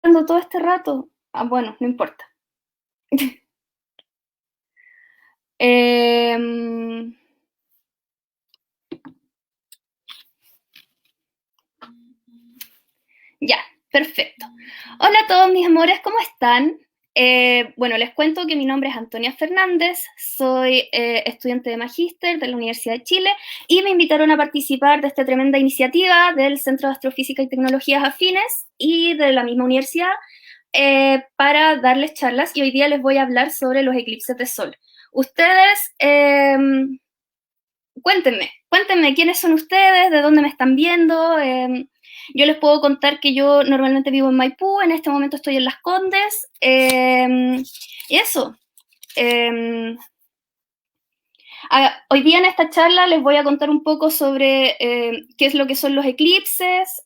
hablando todo este rato? Ah, bueno, no importa. Em, ya, perfecto. Hola a todos mis amores, ¿cómo están? Bueno, les cuento que mi nombre es Antonia Fernández, soy estudiante de Magíster de la Universidad de Chile y me invitaron a participar de esta tremenda iniciativa del Centro de Astrofísica y Tecnologías Afines y de la misma universidad para darles charlas y hoy día les voy a hablar sobre los eclipses de sol. Ustedes, cuéntenme quiénes son ustedes, de dónde me están viendo. Yo les puedo contar que yo normalmente vivo en Maipú, en este momento estoy en Las Condes. Y eso. Eh, Hoy día en esta charla les voy a contar un poco sobre qué es lo que son los eclipses,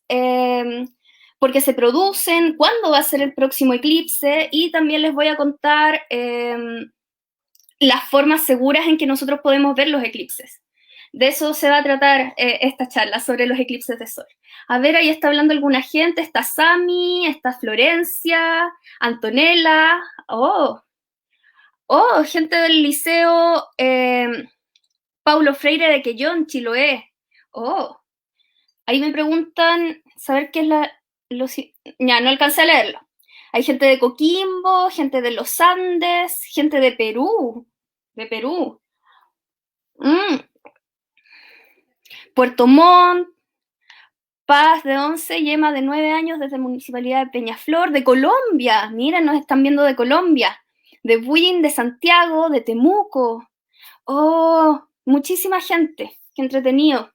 por qué se producen, cuándo va a ser el próximo eclipse y también les voy a contar las formas seguras en que nosotros podemos ver los eclipses. De eso se va a tratar esta charla sobre los eclipses de sol. A ver, ahí está hablando alguna gente, está Sami, está Florencia, Antonella, gente del liceo Paulo Freire de Quellón, Chiloé. Oh, ahí me preguntan, saber qué es ya, no alcancé a leerlo. Hay gente de Coquimbo, gente de los Andes, gente de Perú. De Perú. Mm. Puerto Montt, Paz de 11, Yema de 9 años desde Municipalidad de Peñaflor, de Colombia, miren, nos están viendo de Colombia, de Buin, de Santiago, de Temuco. Oh, muchísima gente, qué entretenido.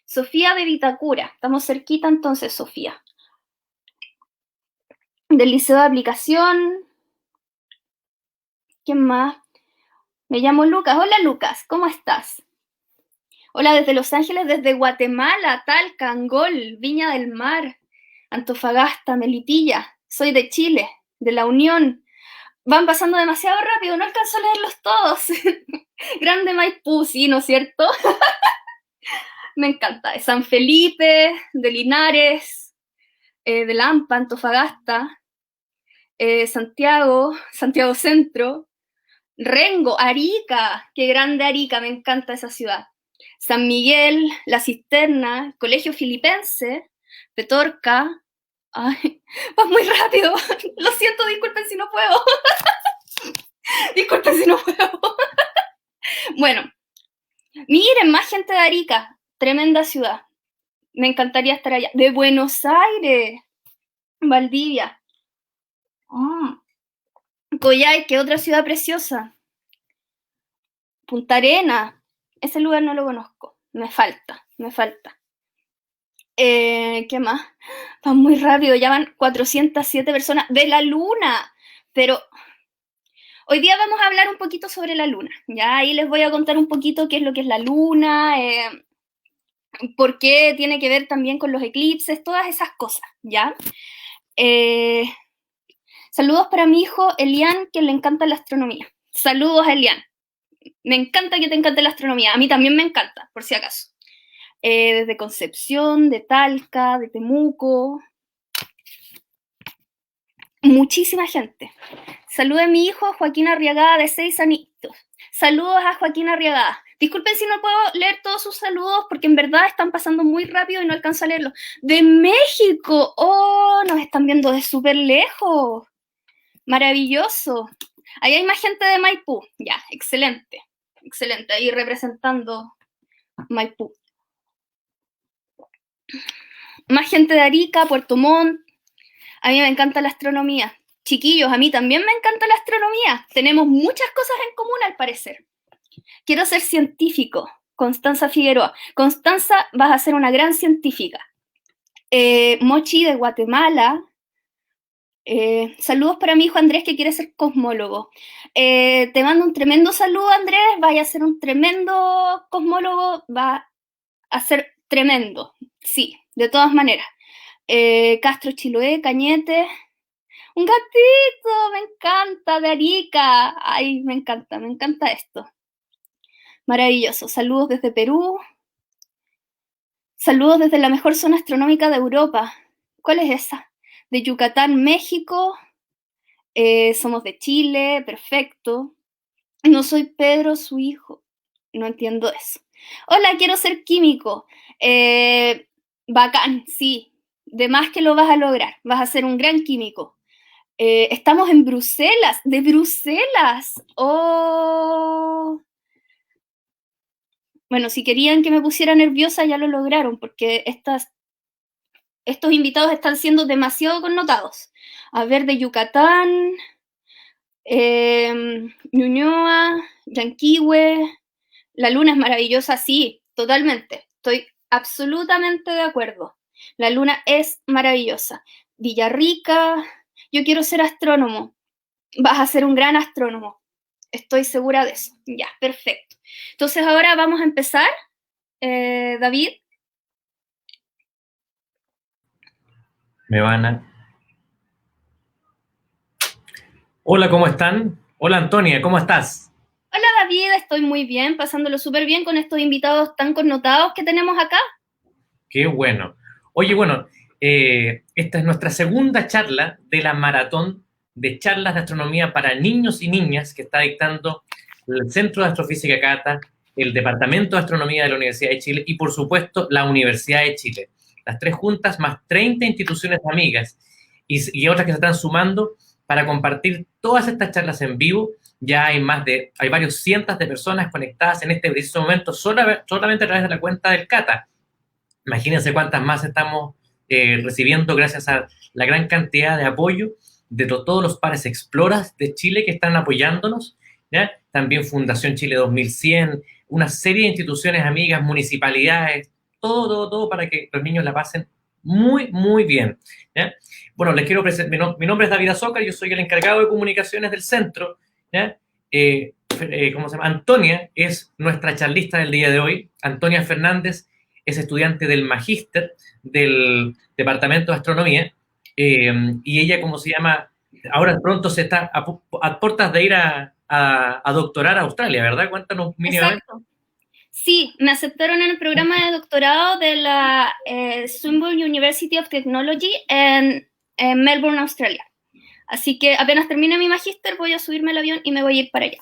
Sofía de Vitacura, estamos cerquita entonces, Sofía. Del Liceo de Aplicación, ¿quién más? Me llamo Lucas. Hola Lucas, ¿cómo estás? Hola desde Los Ángeles, desde Guatemala, Talca, Angol, Viña del Mar, Antofagasta, Melipilla. Soy de Chile, de La Unión. Van pasando demasiado rápido, no alcanzo a leerlos todos. Grande Maipú, sí, ¿no es cierto? Me encanta. De San Felipe, de Linares, de Lampa, Antofagasta, Santiago, Santiago Centro, Rengo, Arica, qué grande Arica, me encanta esa ciudad. San Miguel, La Cisterna, Colegio Filipense, Petorca. Ay, vas muy rápido. Lo siento, disculpen si no puedo. Disculpen si no puedo. Bueno, miren, más gente de Arica. Tremenda ciudad. Me encantaría estar allá. De Buenos Aires, Valdivia. Mm. Coyhai, qué otra ciudad preciosa. Punta Arena. Ese lugar no lo conozco. Me falta, me falta. ¿Qué más? Van muy rápido, ya van 407 personas de la luna. Pero hoy día vamos a hablar un poquito sobre la luna. Ya ahí les voy a contar un poquito qué es lo que es la luna, por qué tiene que ver también con los eclipses, todas esas cosas, ¿ya? Eh, Saludos para mi hijo Elian, que le encanta la astronomía. Saludos, Elian. Me encanta que te encante la astronomía. A mí también me encanta, por si acaso. Desde Concepción, de Talca, de Temuco. Muchísima gente. Saludos a mi hijo Joaquín Arriagada, de 6 añitos. Saludos a Joaquín Arriagada. Disculpen si no puedo leer todos sus saludos porque en verdad están pasando muy rápido y no alcanzo a leerlos. De México. Oh, nos están viendo de súper lejos. Maravilloso. Ahí hay más gente de Maipú. Ya, excelente. Excelente. Ahí representando Maipú. Más gente de Arica, Puerto Montt. A mí me encanta la astronomía. Chiquillos, a mí también me encanta la astronomía. Tenemos muchas cosas en común al parecer. Quiero ser científico. Constanza Figueroa. Constanza, vas a ser una gran científica. Mochi de Guatemala. Saludos para mi hijo Andrés, que quiere ser cosmólogo. Te mando un tremendo saludo, Andrés. Vaya a ser un tremendo cosmólogo. Va a ser tremendo. Sí, de todas maneras. Castro Chiloé, Cañete. Un gatito, me encanta, de Arica. Ay, me encanta esto. Maravilloso. Saludos desde Perú. Saludos desde la mejor zona astronómica de Europa. ¿Cuál es esa? De Yucatán, México. Somos de Chile, perfecto. No soy Pedro, su hijo. No entiendo eso. Hola, quiero ser químico. Bacán, sí. De más que lo vas a lograr. Vas a ser un gran químico. Estamos en Bruselas. ¡De Bruselas! ¡Oh! Bueno, si querían que me pusiera nerviosa, ya lo lograron, porque estos invitados están siendo demasiado connotados. A ver, de Yucatán, Ñuñoa, Yanquihue, la luna es maravillosa, sí, totalmente. Estoy absolutamente de acuerdo. La luna es maravillosa. Villarrica, yo quiero ser astrónomo. Vas a ser un gran astrónomo. Estoy segura de eso. Ya, perfecto. Entonces ahora vamos a empezar, David. Me van a... Hola, ¿cómo están? Hola, Antonia, ¿cómo estás? Hola David, estoy muy bien, pasándolo súper bien con estos invitados tan connotados que tenemos acá. Qué bueno. Oye, bueno, esta es nuestra segunda charla de la maratón de charlas de astronomía para niños y niñas que está dictando el Centro de Astrofísica Cata, el Departamento de Astronomía de la Universidad de Chile y, por supuesto, la Universidad de Chile. Las tres juntas, más 30 instituciones amigas y otras que se están sumando para compartir todas estas charlas en vivo. Ya hay varios cientos de personas conectadas en este preciso momento solamente a través de la cuenta del Cata. Imagínense cuántas más estamos recibiendo gracias a la gran cantidad de apoyo de todos los pares Exploras de Chile que están apoyándonos, ¿ya? También Fundación Chile 2100, una serie de instituciones amigas, municipalidades, todo para que los niños la pasen muy bien, ¿ya? Bueno, les quiero presentar, mi nombre es David Azócar, yo soy el encargado de comunicaciones del centro, ¿ya? ¿Cómo se llama? Antonia es nuestra charlista del día de hoy. Antonia Fernández es estudiante del magíster del Departamento de Astronomía, y ella, ¿cómo se llama? Ahora pronto se está a puertas de ir a doctorar a Australia, ¿verdad? Cuéntanos mínimamente. Exacto. Sí, me aceptaron en el programa de doctorado de la Swinburne University of Technology en Melbourne, Australia. Así que apenas termine mi magíster voy a subirme al avión y me voy a ir para allá.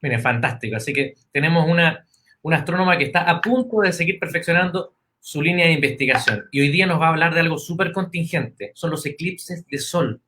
Mire, fantástico. Así que tenemos una astrónoma que está a punto de seguir perfeccionando su línea de investigación. Y hoy día nos va a hablar de algo súper contingente. Son los eclipses de sol.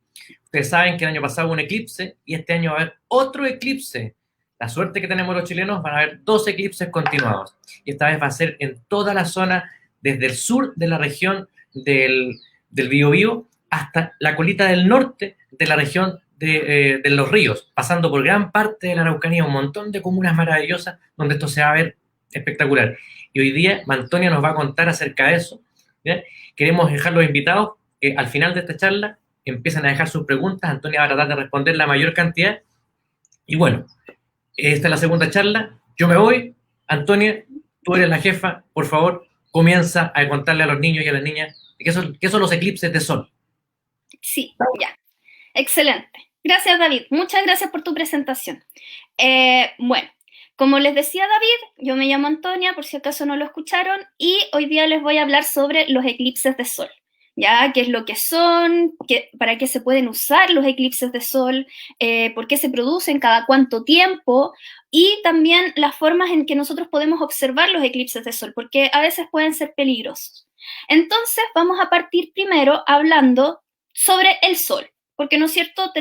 Ustedes saben que el año pasado hubo un eclipse y este año va a haber otro eclipse. La suerte que tenemos los chilenos, van a haber dos eclipses continuados. Y esta vez va a ser en toda la zona, desde el sur de la región del Biobío hasta la colita del norte de la región de los ríos, pasando por gran parte de la Araucanía, un montón de comunas maravillosas donde esto se va a ver espectacular. Y hoy día Antonia nos va a contar acerca de eso, ¿ya? Queremos dejar los invitados que al final de esta charla empiezan a dejar sus preguntas. Antonia va a tratar de responder la mayor cantidad. Y bueno, esta es la segunda charla. Yo me voy. Antonia, tú eres la jefa. Por favor, comienza a contarle a los niños y a las niñas qué son los eclipses de sol. Sí, ya. Excelente. Gracias, David. Muchas gracias por tu presentación. Bueno, como les decía David, yo me llamo Antonia, por si acaso no lo escucharon, y hoy día les voy a hablar sobre los eclipses de sol. ¿Ya? ¿Qué es lo que son? ¿Para qué se pueden usar los eclipses de sol? ¿Por qué se producen? ¿Cada cuánto tiempo? Y también las formas en que nosotros podemos observar los eclipses de sol, porque a veces pueden ser peligrosos. Entonces, vamos a partir primero hablando sobre el sol, porque ¿no es cierto?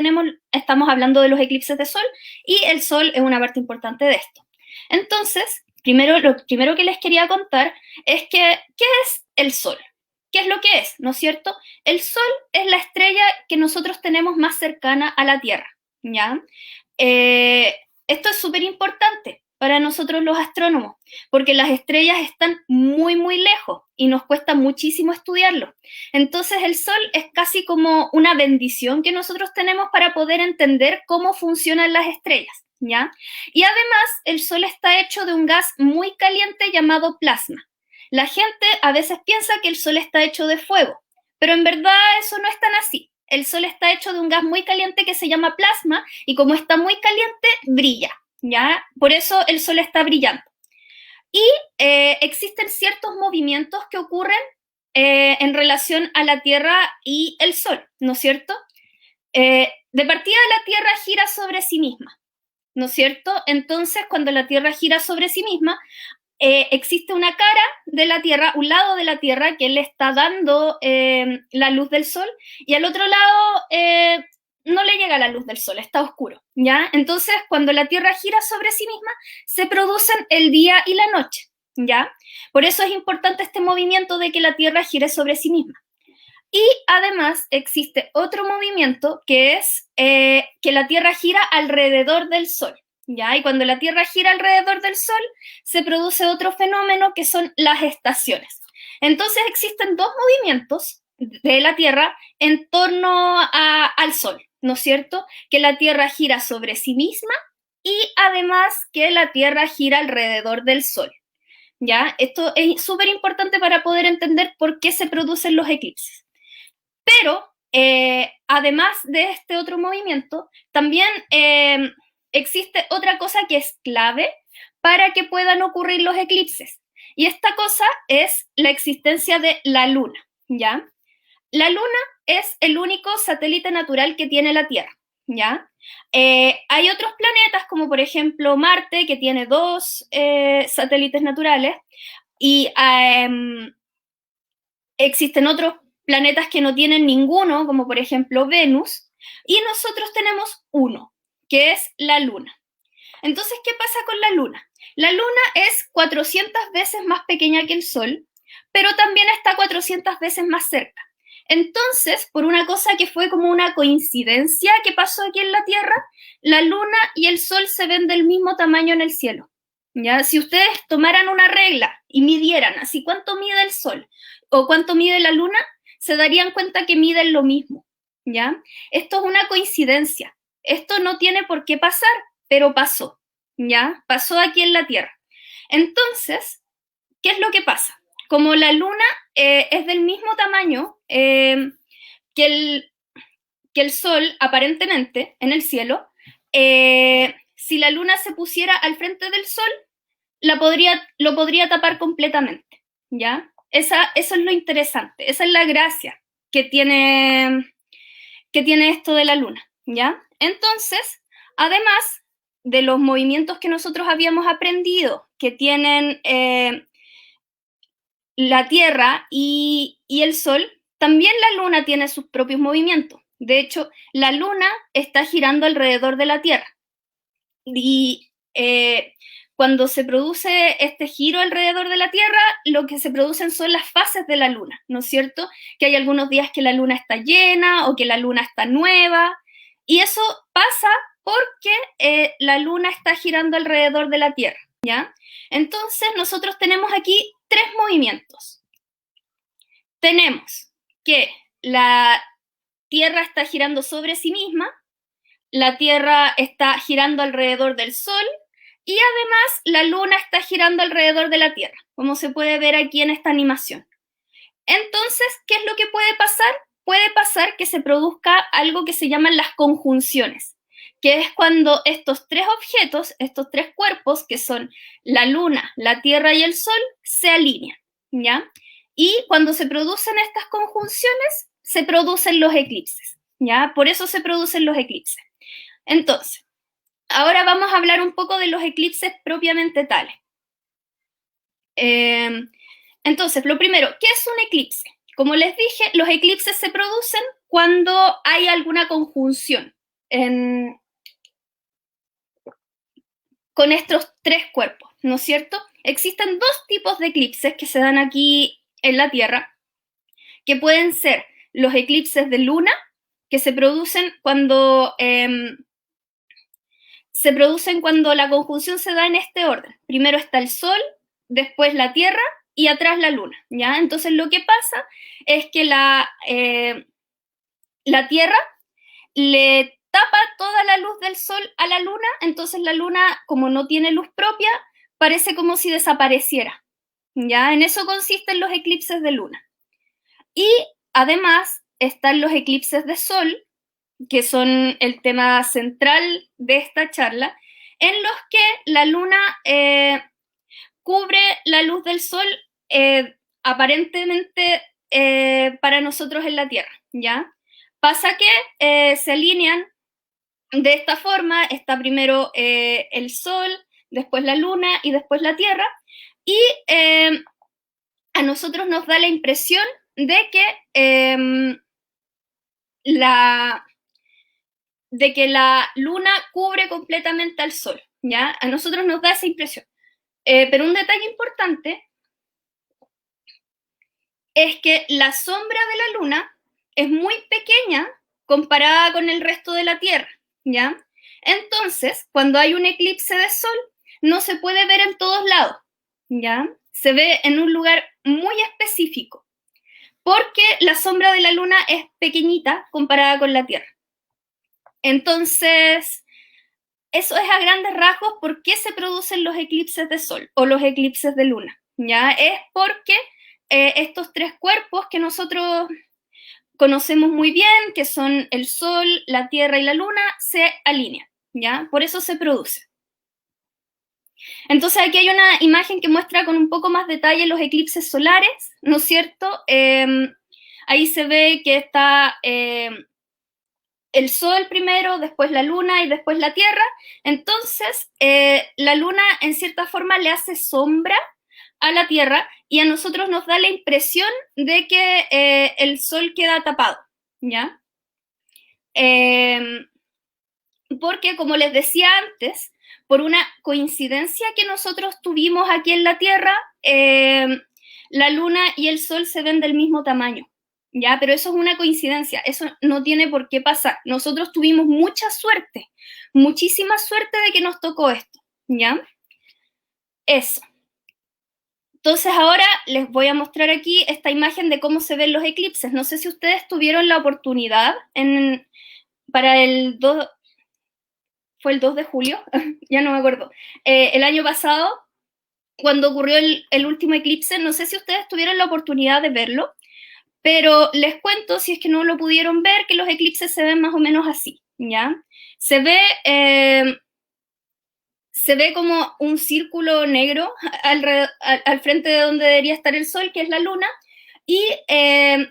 Estamos hablando de los eclipses de sol y el sol es una parte importante de esto. Entonces, lo primero que les quería contar es que, ¿qué es el sol? ¿Qué es lo que es? ¿No es cierto? El sol es la estrella que nosotros tenemos más cercana a la Tierra, ¿ya? Esto es súper importante para nosotros los astrónomos, porque las estrellas están muy lejos y nos cuesta muchísimo estudiarlo. Entonces el Sol es casi como una bendición que nosotros tenemos para poder entender cómo funcionan las estrellas, ¿ya? Y además el Sol está hecho de un gas muy caliente llamado plasma. La gente a veces piensa que el Sol está hecho de fuego, pero en verdad eso no es tan así. El Sol está hecho de un gas muy caliente que se llama plasma y como está muy caliente, brilla, ¿ya? Por eso el Sol está brillando. Y existen ciertos movimientos que ocurren en relación a la Tierra y el Sol, ¿no es cierto? De partida la Tierra gira sobre sí misma, ¿no es cierto? Entonces, cuando la Tierra gira sobre sí misma, existe una cara de la Tierra, un lado de la Tierra que le está dando la luz del Sol, y al otro lado no le llega la luz del Sol, está oscuro, ¿ya? Entonces, cuando la Tierra gira sobre sí misma, se producen el día y la noche, ¿ya? Por eso es importante este movimiento de que la Tierra gire sobre sí misma. Y además existe otro movimiento que es que la Tierra gira alrededor del Sol, ¿ya? Y cuando la Tierra gira alrededor del Sol, se produce otro fenómeno que son las estaciones. Entonces existen dos movimientos de la Tierra en torno al Sol, ¿no es cierto? Que la Tierra gira sobre sí misma y además que la Tierra gira alrededor del Sol, ¿ya? Esto es súper importante para poder entender por qué se producen los eclipses. Pero además de este otro movimiento, también existe otra cosa que es clave para que puedan ocurrir los eclipses. Y esta cosa es la existencia de la Luna, ¿ya? La Luna es el único satélite natural que tiene la Tierra, ¿ya? Hay otros planetas, como por ejemplo Marte, que tiene dos satélites naturales, y existen otros planetas que no tienen ninguno, como por ejemplo Venus, y nosotros tenemos uno, que es la Luna. Entonces, ¿qué pasa con la Luna? La Luna es 400 veces más pequeña que el Sol, pero también está 400 veces más cerca. Entonces, por una cosa que fue como una coincidencia que pasó aquí en la Tierra, la Luna y el Sol se ven del mismo tamaño en el cielo, ¿ya? Si ustedes tomaran una regla y midieran así cuánto mide el Sol o cuánto mide la Luna, se darían cuenta que miden lo mismo, ¿ya? Esto es una coincidencia. Esto no tiene por qué pasar, pero pasó, ¿ya? Pasó aquí en la Tierra. Entonces, ¿qué es lo que pasa? Como la Luna es del mismo tamaño que el Sol, aparentemente, en el cielo, si la Luna se pusiera al frente del Sol, lo podría tapar completamente, ¿ya? Eso es lo interesante, esa es la gracia que tiene esto de la Luna, ¿ya? Entonces, además de los movimientos que nosotros habíamos aprendido que tienen la Tierra y el Sol, también la Luna tiene sus propios movimientos. De hecho, la Luna está girando alrededor de la Tierra. Y cuando se produce este giro alrededor de la Tierra, lo que se producen son las fases de la Luna, ¿no es cierto? Que hay algunos días que la Luna está llena o que la Luna está nueva. Y eso pasa porque la Luna está girando alrededor de la Tierra, ¿ya? Entonces, nosotros tenemos aquí tres movimientos. Tenemos que la Tierra está girando sobre sí misma, la Tierra está girando alrededor del Sol y además la Luna está girando alrededor de la Tierra, como se puede ver aquí en esta animación. Entonces, ¿qué es lo que puede pasar? Puede pasar que se produzca algo que se llaman las conjunciones, que es cuando estos tres objetos, estos tres cuerpos, que son la Luna, la Tierra y el Sol, se alinean, ¿ya? Y cuando se producen estas conjunciones, se producen los eclipses, ¿ya? Por eso se producen los eclipses. Entonces, ahora vamos a hablar un poco de los eclipses propiamente tales. Entonces, lo primero, ¿qué es un eclipse? Como les dije, los eclipses se producen cuando hay alguna conjunción con estos tres cuerpos, ¿no es cierto? Existen dos tipos de eclipses que se dan aquí en la Tierra, que pueden ser los eclipses de luna, que se producen cuando la conjunción se da en este orden. Primero está el Sol, después la Tierra y atrás la Luna, ¿ya? Entonces lo que pasa es que la Tierra le tapa toda la luz del Sol a la Luna, entonces la Luna, como no tiene luz propia, parece como si desapareciera, ¿ya? En eso consisten los eclipses de Luna. Y además están los eclipses de Sol, que son el tema central de esta charla, en los que la Luna cubre la luz del Sol aparentemente para nosotros en la Tierra, ¿ya? Pasa que se alinean de esta forma, está primero el Sol, después la Luna y después la Tierra, y a nosotros nos da la impresión de que la Luna cubre completamente al Sol, ¿ya? A nosotros nos da esa impresión. Pero un detalle importante es que la sombra de la Luna es muy pequeña comparada con el resto de la Tierra, ¿ya? Entonces, cuando hay un eclipse de Sol, no se puede ver en todos lados, ¿ya? Se ve en un lugar muy específico, porque la sombra de la Luna es pequeñita comparada con la Tierra. Entonces, eso es a grandes rasgos por qué se producen los eclipses de Sol o los eclipses de Luna, ¿ya? Es porque estos tres cuerpos que nosotros conocemos muy bien, que son el Sol, la Tierra y la Luna, se alinean, ¿ya? Por eso se produce. Entonces aquí hay una imagen que muestra con un poco más detalle los eclipses solares, ¿no es cierto? Ahí se ve que está el Sol primero, después la Luna y después la Tierra. Entonces, la Luna en cierta forma le hace sombra a la Tierra y a nosotros nos da la impresión de que el Sol queda tapado, ¿ya? Porque, como les decía antes, por una coincidencia que nosotros tuvimos aquí en la Tierra, la Luna y el Sol se ven del mismo tamaño, ¿ya? Pero eso es una coincidencia, eso no tiene por qué pasar. Nosotros tuvimos mucha suerte, muchísima suerte de que nos tocó esto, ¿ya? Eso. Entonces ahora les voy a mostrar aquí esta imagen de cómo se ven los eclipses. No sé si ustedes tuvieron la oportunidad para el 2, fue el 2 de julio, ya no me acuerdo, el año pasado, cuando ocurrió el último eclipse, no sé si ustedes tuvieron la oportunidad de verlo, pero les cuento, si es que no lo pudieron ver, que los eclipses se ven más o menos así, ¿ya? Se ve como un círculo negro al frente de donde debería estar el Sol, que es la Luna, y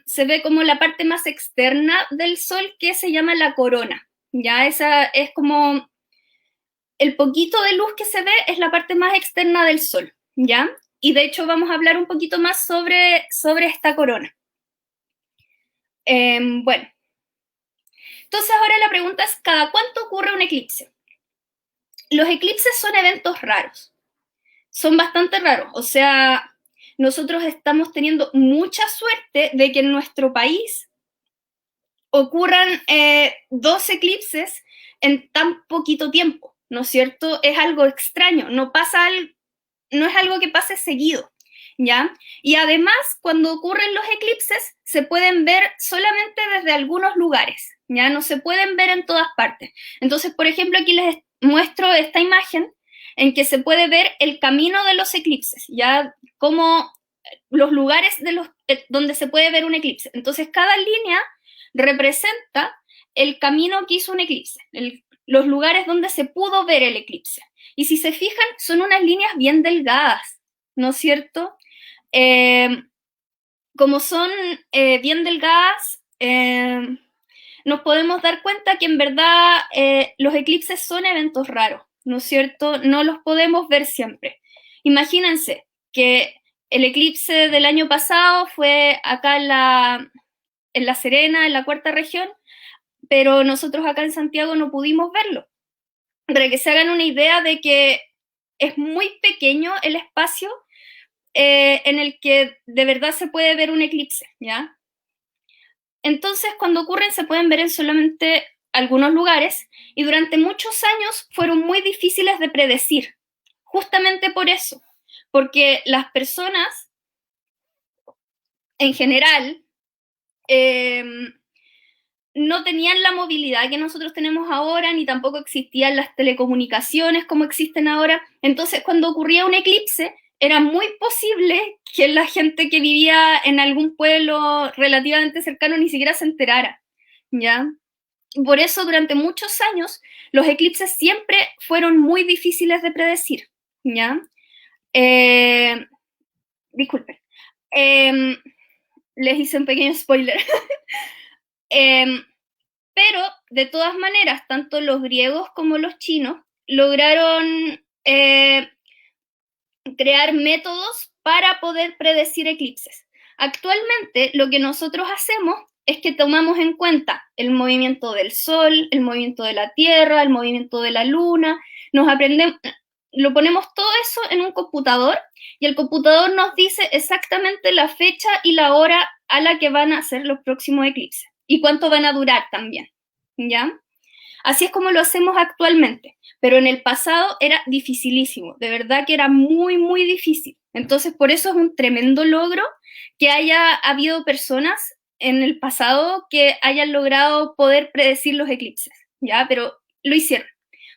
se ve como la parte más externa del Sol, que se llama la corona, ¿ya? Esa es como el poquito de luz que se ve, es la parte más externa del Sol, ¿ya? Y de hecho vamos a hablar un poquito más sobre esta corona. Bueno, entonces ahora la pregunta es, ¿cada cuánto ocurre un eclipse? Los eclipses son eventos raros, son bastante raros, o sea, nosotros estamos teniendo mucha suerte de que en nuestro país ocurran 2 eclipses en tan poquito tiempo, ¿no es cierto? Es algo extraño, no es algo que pase seguido, ¿ya? Y además, cuando ocurren los eclipses, se pueden ver solamente desde algunos lugares, ¿ya? No se pueden ver en todas partes. Entonces, por ejemplo, aquí les muestro esta imagen en que se puede ver el camino de los eclipses, ¿ya? Como los lugares donde se puede ver un eclipse. Entonces, cada línea representa el camino que hizo un eclipse, los lugares donde se pudo ver el eclipse. Y si se fijan, son unas líneas bien delgadas, ¿no es cierto? Como son bien delgadas, nos podemos dar cuenta que en verdad los eclipses son eventos raros, ¿no es cierto? No los podemos ver siempre. Imagínense que el eclipse del año pasado fue acá en La Serena, en la cuarta región, pero nosotros acá en Santiago no pudimos verlo. Para que se hagan una idea de que es muy pequeño el espacio en el que de verdad se puede ver un eclipse, ¿ya? Entonces, cuando ocurren, se pueden ver en solamente algunos lugares y durante muchos años fueron muy difíciles de predecir, justamente por eso, porque las personas en general no tenían la movilidad que nosotros tenemos ahora, ni tampoco existían las telecomunicaciones como existen ahora. Entonces, cuando ocurría un eclipse, era muy posible que la gente que vivía en algún pueblo relativamente cercano ni siquiera se enterara, ¿ya? Por eso, durante muchos años, los eclipses siempre fueron muy difíciles de predecir, ¿ya? Disculpen. les hice un pequeño spoiler. Pero, de todas maneras, tanto los griegos como los chinos lograron crear métodos para poder predecir eclipses. Actualmente, lo que nosotros hacemos es que tomamos en cuenta el movimiento del Sol, el movimiento de la Tierra, el movimiento de la Luna, lo ponemos todo eso en un computador y el computador nos dice exactamente la fecha y la hora a la que van a ser los próximos eclipses y cuánto van a durar también, ¿ya? Así es como lo hacemos actualmente, pero en el pasado era dificilísimo, de verdad que era muy, muy difícil. Entonces, por eso es un tremendo logro que haya habido personas en el pasado que hayan logrado poder predecir los eclipses, ¿ya? Pero lo hicieron,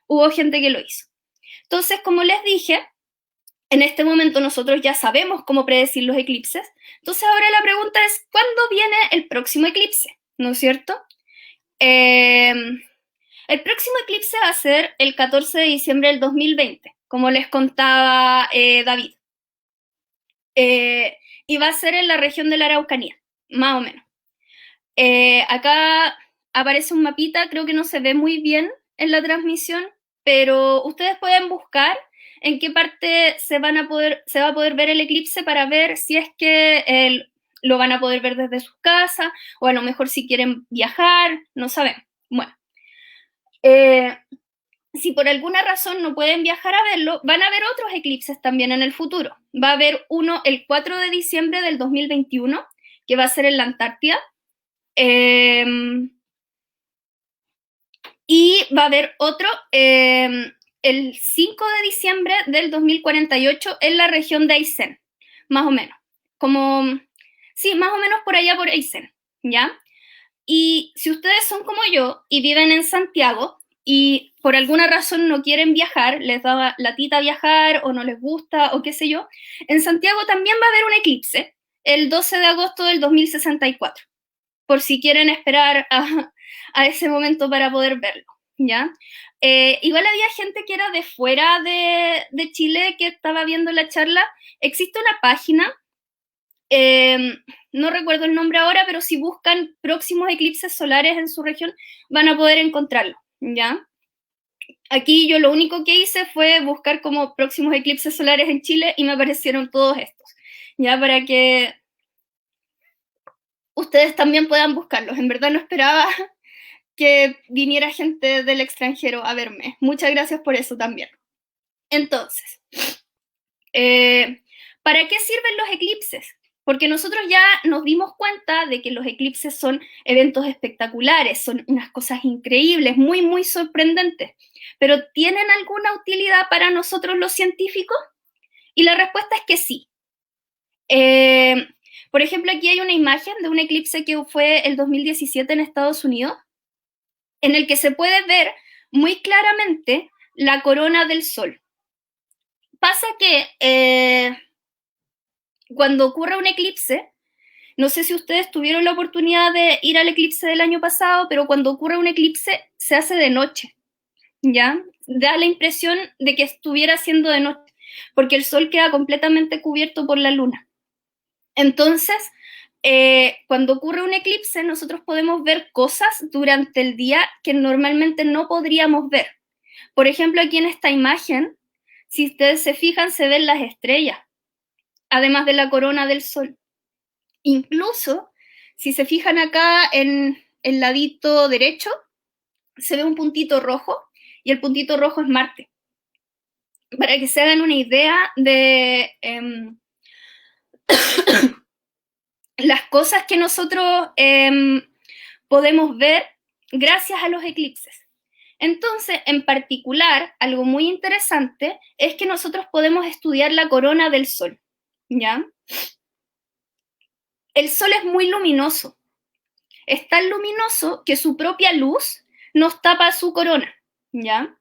hubo gente que lo hizo. Entonces, como les dije, en este momento nosotros ya sabemos cómo predecir los eclipses, entonces ahora la pregunta es, ¿cuándo viene el próximo eclipse? ¿No es cierto? El próximo eclipse va a ser el 14 de diciembre del 2020, como les contaba David. Y va a ser en la región de la Araucanía, más o menos. Acá aparece un mapita, creo que no se ve muy bien en la transmisión, pero ustedes pueden buscar en qué parte se va a poder ver el eclipse para ver si es que lo van a poder ver desde sus casas, o a lo mejor si quieren viajar, no sabemos. Bueno. Si por alguna razón no pueden viajar a verlo, van a haber otros eclipses también en el futuro. Va a haber uno el 4 de diciembre del 2021, que va a ser en la Antártida. Y va a haber otro el 5 de diciembre del 2048 en la región de Aysén, más o menos. Sí, más o menos por allá por Aysén, ¿ya? Y si ustedes son como yo y viven en Santiago y por alguna razón no quieren viajar, les da latita viajar o no les gusta o qué sé yo, en Santiago también va a haber un eclipse el 12 de agosto del 2064, por si quieren esperar a ese momento para poder verlo, ¿ya? Igual había gente que era de fuera de Chile que estaba viendo la charla. Existe una página, no recuerdo el nombre ahora, pero si buscan próximos eclipses solares en su región, van a poder encontrarlo, ¿ya? Aquí yo lo único que hice fue buscar como próximos eclipses solares en Chile y me aparecieron todos estos, ¿ya? Para que ustedes también puedan buscarlos. En verdad no esperaba que viniera gente del extranjero a verme. Muchas gracias por eso también. Entonces, ¿para qué sirven los eclipses? Porque nosotros ya nos dimos cuenta de que los eclipses son eventos espectaculares, son unas cosas increíbles, muy, muy sorprendentes. ¿Pero tienen alguna utilidad para nosotros los científicos? Y la respuesta es que sí. Por ejemplo, aquí hay una imagen de un eclipse que fue el 2017 en Estados Unidos, en el que se puede ver muy claramente la corona del Sol. Pasa que cuando ocurre un eclipse, no sé si ustedes tuvieron la oportunidad de ir al eclipse del año pasado, pero cuando ocurre un eclipse se hace de noche, ¿ya? Da la impresión de que estuviera siendo de noche, porque el Sol queda completamente cubierto por la Luna. Entonces, cuando ocurre un eclipse, nosotros podemos ver cosas durante el día que normalmente no podríamos ver. Por ejemplo, aquí en esta imagen, si ustedes se fijan, se ven las estrellas, además de la corona del Sol. Incluso, si se fijan acá en el ladito derecho, se ve un puntito rojo, y el puntito rojo es Marte. Para que se hagan una idea de las cosas que nosotros podemos ver gracias a los eclipses. Entonces, en particular, algo muy interesante es que nosotros podemos estudiar la corona del Sol, ¿ya? El Sol es muy luminoso. Es tan luminoso que su propia luz nos tapa su corona, ¿ya?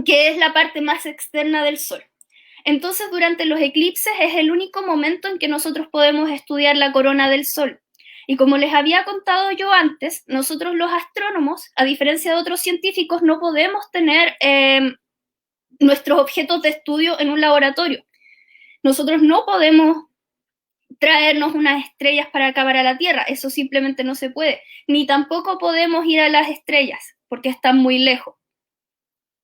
Que es la parte más externa del Sol. Entonces, durante los eclipses es el único momento en que nosotros podemos estudiar la corona del Sol. Y como les había contado yo antes, nosotros los astrónomos, a diferencia de otros científicos, no podemos tener nuestros objetos de estudio en un laboratorio. Nosotros no podemos traernos unas estrellas para acá, para la Tierra. Eso simplemente no se puede. Ni tampoco podemos ir a las estrellas, porque están muy lejos.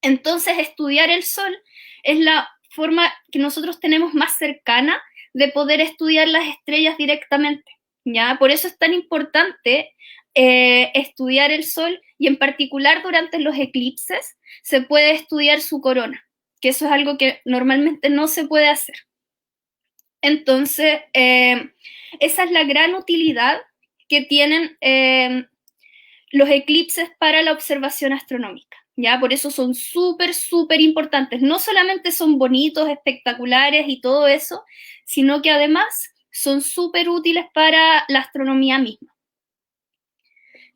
Entonces, estudiar el Sol es la forma que nosotros tenemos más cercana de poder estudiar las estrellas directamente, ¿ya? Por eso es tan importante estudiar el Sol, y en particular durante los eclipses se puede estudiar su corona, que eso es algo que normalmente no se puede hacer. Entonces, esa es la gran utilidad que tienen los eclipses para la observación astronómica, ¿ya? Por eso son súper, súper importantes. No solamente son bonitos, espectaculares y todo eso, sino que además son súper útiles para la astronomía misma.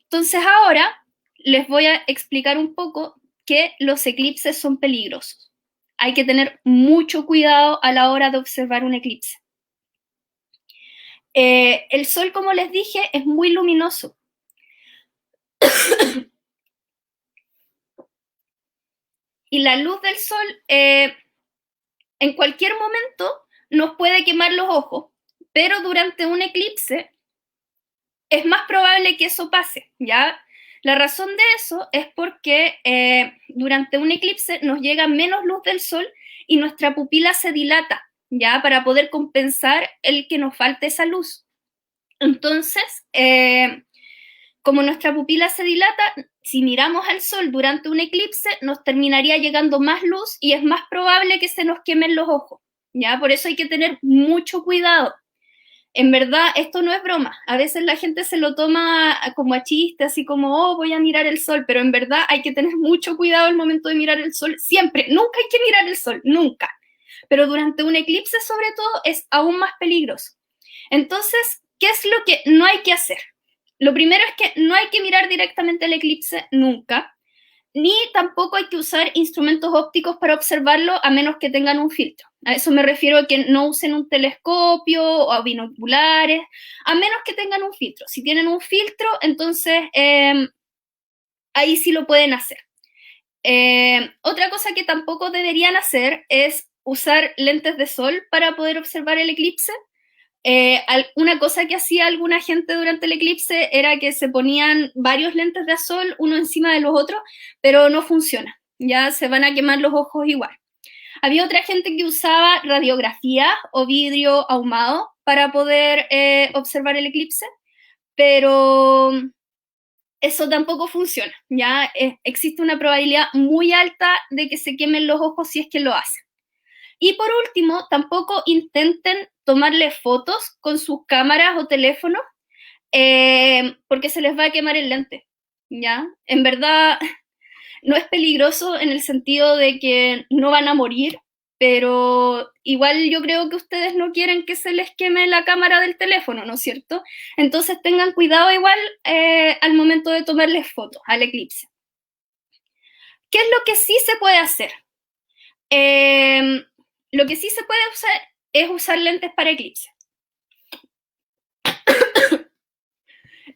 Entonces ahora les voy a explicar un poco que los eclipses son peligrosos. Hay que tener mucho cuidado a la hora de observar un eclipse. El Sol, como les dije, es muy luminoso. Y la luz del Sol en cualquier momento nos puede quemar los ojos, pero durante un eclipse es más probable que eso pase, ¿ya? La razón de eso es porque durante un eclipse nos llega menos luz del Sol y nuestra pupila se dilata, ¿ya? Para poder compensar el que nos falte esa luz. Entonces, como nuestra pupila se dilata, si miramos al Sol durante un eclipse, nos terminaría llegando más luz y es más probable que se nos quemen los ojos, ¿ya? Por eso hay que tener mucho cuidado. En verdad, esto no es broma. A veces la gente se lo toma como a chiste, así como, oh, voy a mirar el Sol, pero en verdad hay que tener mucho cuidado al momento de mirar el Sol, siempre. Nunca hay que mirar el Sol, nunca. Pero durante un eclipse, sobre todo, es aún más peligroso. Entonces, ¿qué es lo que no hay que hacer? Lo primero es que no hay que mirar directamente el eclipse nunca, ni tampoco hay que usar instrumentos ópticos para observarlo a menos que tengan un filtro. A eso me refiero a que no usen un telescopio o binoculares, a menos que tengan un filtro. Si tienen un filtro, entonces ahí sí lo pueden hacer. Otra cosa que tampoco deberían hacer es usar lentes de sol para poder observar el eclipse. Una cosa que hacía alguna gente durante el eclipse era que se ponían varios lentes de sol uno encima de los otros, pero no funciona, ya se van a quemar los ojos igual. Había otra gente que usaba radiografía o vidrio ahumado para poder observar el eclipse, pero eso tampoco funciona, ya existe una probabilidad muy alta de que se quemen los ojos si es que lo hacen. Y por último, tampoco intenten tomarle fotos con sus cámaras o teléfonos porque se les va a quemar el lente, ¿ya? En verdad, no es peligroso en el sentido de que no van a morir, pero igual yo creo que ustedes no quieren que se les queme la cámara del teléfono, ¿no es cierto? Entonces tengan cuidado igual al momento de tomarles fotos al eclipse. ¿Qué es lo que sí se puede hacer? Lo que sí se puede usar es usar lentes para eclipse.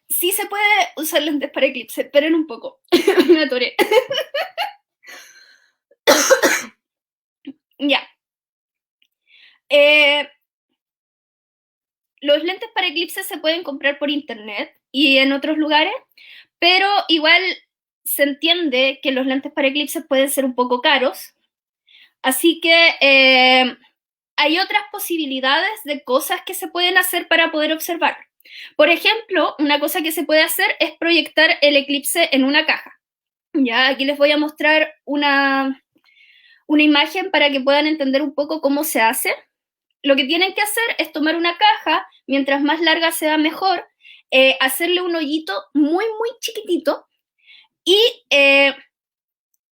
Sí se puede usar lentes para eclipse, esperen un poco, me atoré. Ya. Los lentes para eclipse se pueden comprar por internet y en otros lugares, pero igual se entiende que los lentes para eclipse pueden ser un poco caros, así que hay otras posibilidades de cosas que se pueden hacer para poder observar. Por ejemplo, una cosa que se puede hacer es proyectar el eclipse en una caja. Ya, aquí les voy a mostrar una imagen para que puedan entender un poco cómo se hace. Lo que tienen que hacer es tomar una caja, mientras más larga sea mejor, hacerle un hoyito muy, muy chiquitito y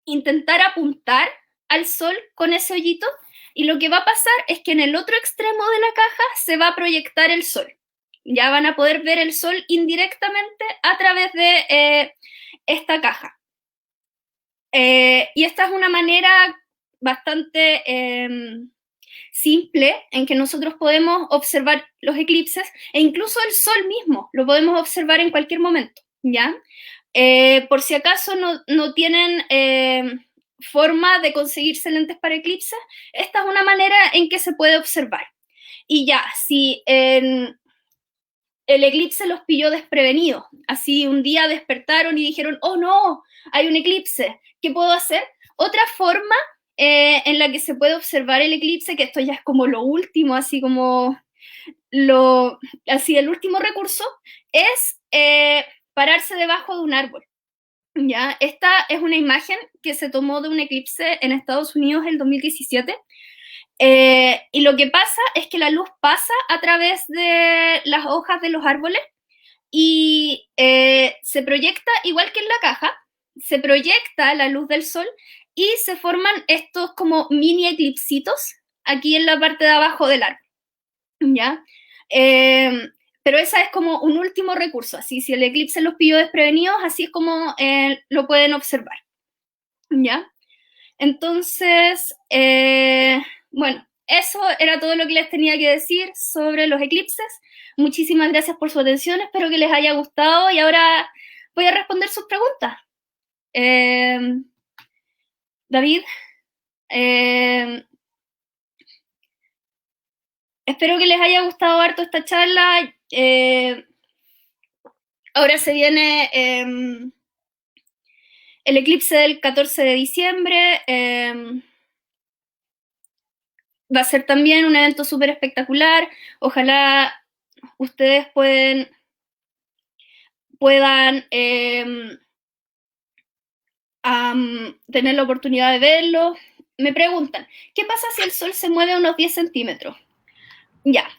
intentar apuntar al sol con ese hoyito, y lo que va a pasar es que en el otro extremo de la caja se va a proyectar el sol. Ya van a poder ver el sol indirectamente a través de esta caja. Y esta es una manera bastante simple en que nosotros podemos observar los eclipses, e incluso el sol mismo lo podemos observar en cualquier momento, ¿ya? Por si acaso no tienen forma de conseguirse lentes para eclipses, esta es una manera en que se puede observar. y ya, si el eclipse los pilló desprevenidos, así un día despertaron y dijeron, oh no, hay un eclipse, ¿qué puedo hacer? Otra forma en la que se puede observar el eclipse, que esto ya es como lo último, así como el último recurso, es pararse debajo de un árbol. ¿Ya? Esta es una imagen que se tomó de un eclipse en Estados Unidos en 2017. Y lo que pasa es que la luz pasa a través de las hojas de los árboles y se proyecta, igual que en la caja, se proyecta la luz del sol y se forman estos como mini eclipsitos aquí en la parte de abajo del árbol. ¿Ya? Pero esa es como un último recurso, así si el eclipse los pilló desprevenidos, así es como lo pueden observar, ¿ya? Entonces, bueno, eso era todo lo que les tenía que decir sobre los eclipses. Muchísimas gracias por su atención, espero que les haya gustado y ahora voy a responder sus preguntas. David, espero que les haya gustado harto esta charla. Ahora se viene el eclipse del 14 de diciembre. Va a ser también un evento súper espectacular. Ojalá ustedes puedan tener la oportunidad de verlo. Me preguntan, ¿qué pasa si el sol se mueve a unos 10 centímetros? Ya.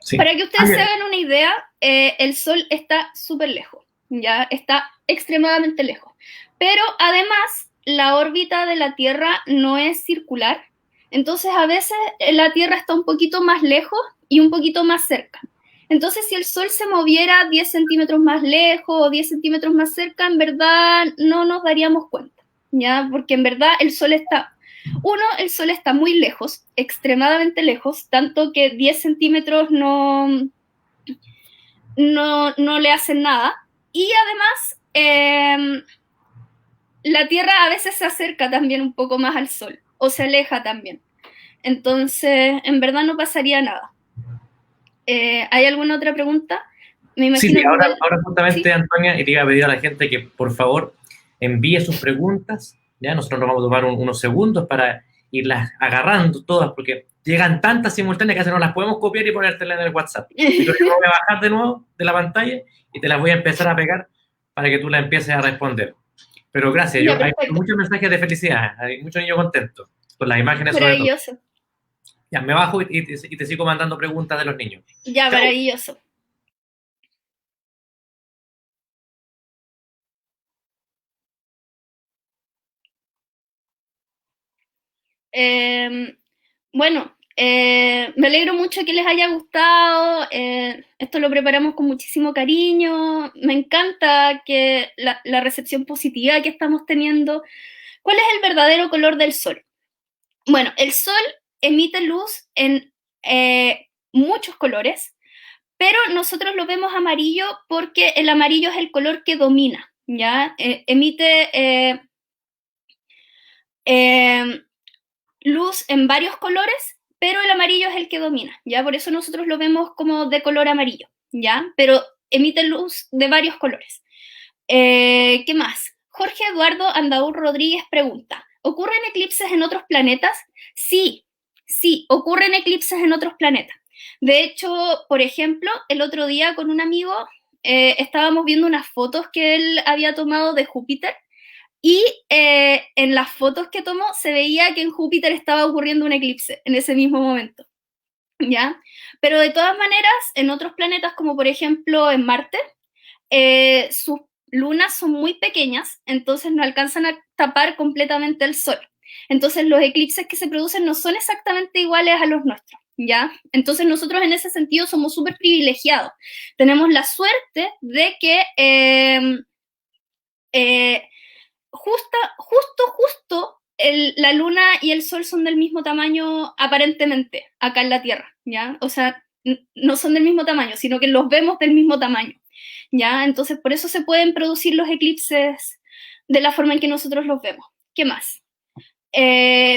Sí. Para que ustedes se hagan una idea, el sol está súper lejos, ya está extremadamente lejos. Pero además, la órbita de la Tierra no es circular, entonces a veces la Tierra está un poquito más lejos y un poquito más cerca. Entonces, si el sol se moviera 10 centímetros más lejos o 10 centímetros más cerca, en verdad no nos daríamos cuenta, ¿ya? Porque en verdad el sol está muy lejos, extremadamente lejos, tanto que 10 centímetros no le hacen nada. Y además, la Tierra a veces se acerca también un poco más al sol, o se aleja también. Entonces, en verdad no pasaría nada. ¿Hay alguna otra pregunta? Me imagino sí, ahora justamente, ¿sí? Antonia, y te iba a pedir a la gente que, por favor, envíe sus preguntas. Ya nosotros nos vamos a tomar unos segundos para irlas agarrando todas, porque llegan tantas simultáneas que a veces no las podemos copiar y ponértelas en el WhatsApp. Entonces, yo voy a bajar de nuevo de la pantalla y te las voy a empezar a pegar para que tú las empieces a responder. Pero gracias, hay muchos mensajes de felicidad, hay muchos niños contentos con las imágenes. Maravilloso. Ya, me bajo y te sigo mandando preguntas de los niños. Ya, chao. Maravilloso. Bueno, me alegro mucho que les haya gustado. Esto lo preparamos con muchísimo cariño. Me encanta que la recepción positiva que estamos teniendo. ¿Cuál es el verdadero color del sol? Bueno, el sol emite luz en muchos colores, pero nosotros lo vemos amarillo porque el amarillo es el color que domina, ¿ya? Emite luz en varios colores, pero el amarillo es el que domina, ¿ya? Por eso nosotros lo vemos como de color amarillo, ¿ya? Pero emite luz de varios colores. ¿Qué más? Jorge Eduardo Andaúr Rodríguez pregunta, ¿ocurren eclipses en otros planetas? Sí, ocurren eclipses en otros planetas. De hecho, por ejemplo, el otro día con un amigo estábamos viendo unas fotos que él había tomado de Júpiter y en las fotos que tomó se veía que en Júpiter estaba ocurriendo un eclipse en ese mismo momento, ¿ya? Pero de todas maneras, en otros planetas, como por ejemplo en Marte, sus lunas son muy pequeñas, entonces no alcanzan a tapar completamente el sol. Entonces los eclipses que se producen no son exactamente iguales a los nuestros, ¿ya? Entonces nosotros en ese sentido somos súper privilegiados. Tenemos la suerte de que justo la luna y el sol son del mismo tamaño aparentemente acá en la Tierra, ¿ya? O sea, no son del mismo tamaño, sino que los vemos del mismo tamaño, ¿ya? Entonces por eso se pueden producir los eclipses de la forma en que nosotros los vemos. ¿Qué más?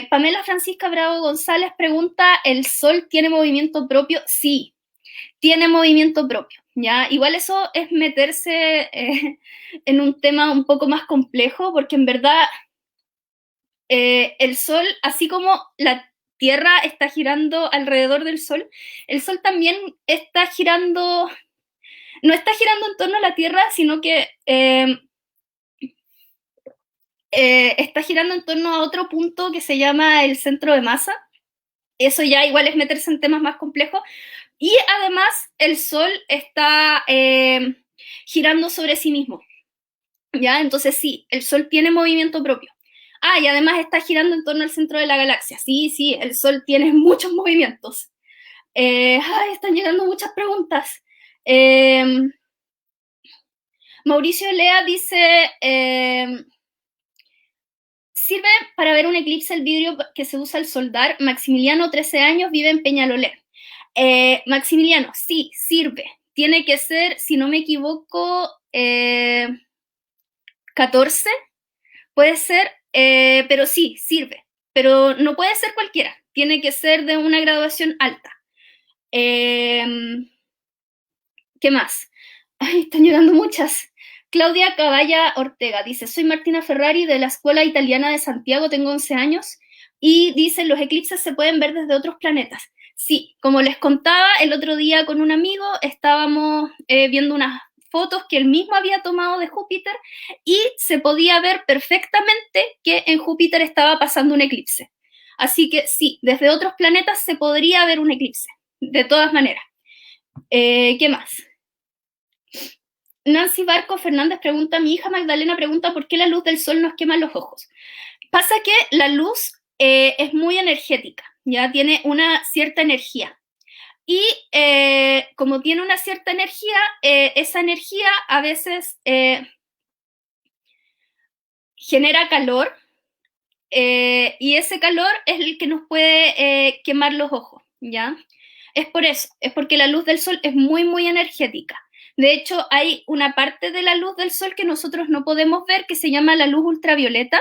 Pamela Francisca Bravo González pregunta, ¿el Sol tiene movimiento propio? Sí, tiene movimiento propio, ¿ya? Igual eso es meterse en un tema un poco más complejo, porque en verdad el Sol, así como la Tierra está girando alrededor del Sol, el Sol también está girando, no está girando en torno a la Tierra, sino que está girando en torno a otro punto que se llama el centro de masa. Eso ya igual es meterse en temas más complejos. Y además el Sol está girando sobre sí mismo, ¿ya? Entonces sí, el Sol tiene movimiento propio. Ah, y además está girando en torno al centro de la galaxia. Sí, sí, el Sol tiene muchos movimientos. Están llegando muchas preguntas. Mauricio Lea dice, ¿sirve para ver un eclipse el vidrio que se usa al soldar? Maximiliano, 13 años, vive en Peñalolén. Maximiliano, sí, sirve. Tiene que ser, si no me equivoco, 14, puede ser, pero sí, sirve. Pero no puede ser cualquiera, tiene que ser de una graduación alta. ¿Qué más? Ay, están llegando muchas. Claudia Caballa Ortega dice, soy Martina Ferrari de la Escuela Italiana de Santiago, tengo 11 años, y dice, los eclipses se pueden ver desde otros planetas. Sí, como les contaba, el otro día con un amigo estábamos viendo unas fotos que él mismo había tomado de Júpiter y se podía ver perfectamente que en Júpiter estaba pasando un eclipse. Así que sí, desde otros planetas se podría ver un eclipse, de todas maneras. ¿Qué más? Nancy Barco Fernández pregunta, mi hija Magdalena pregunta por qué la luz del sol nos quema los ojos. Pasa que la luz es muy energética, ya tiene una cierta energía. Y como tiene una cierta energía, esa energía a veces genera calor y ese calor es el que nos puede quemar los ojos, ¿ya? Es por eso, es porque la luz del sol es muy, muy energética. De hecho, hay una parte de la luz del sol que nosotros no podemos ver que se llama la luz ultravioleta,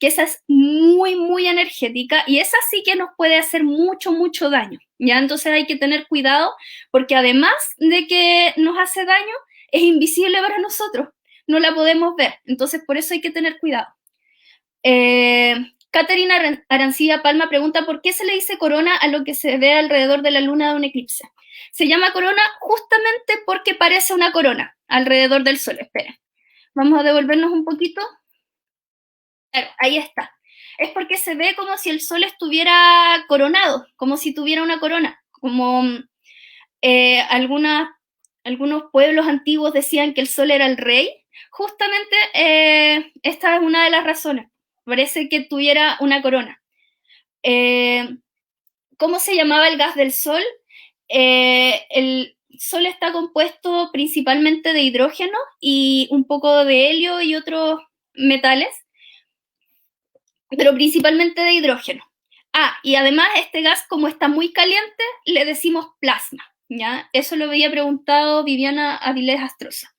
que esa es muy, muy energética y esa sí que nos puede hacer mucho, mucho daño, ¿ya? Entonces hay que tener cuidado porque además de que nos hace daño, es invisible para nosotros, no la podemos ver, entonces por eso hay que tener cuidado. Caterina Arancilla Palma pregunta, ¿por qué se le dice corona a lo que se ve alrededor de la luna de un eclipse? Se llama corona justamente porque parece una corona alrededor del sol. Esperen, vamos a devolvernos un poquito. Claro, ahí está. Es porque se ve como si el sol estuviera coronado, como si tuviera una corona, como algunos pueblos antiguos decían que el sol era el rey. Justamente esta es una de las razones. Parece que tuviera una corona. ¿Cómo se llamaba el gas del sol? El sol está compuesto principalmente de hidrógeno y un poco de helio y otros metales, pero principalmente de hidrógeno. Ah, y además este gas, como está muy caliente, le decimos plasma, ¿ya? Eso lo había preguntado Viviana Avilés Astroza.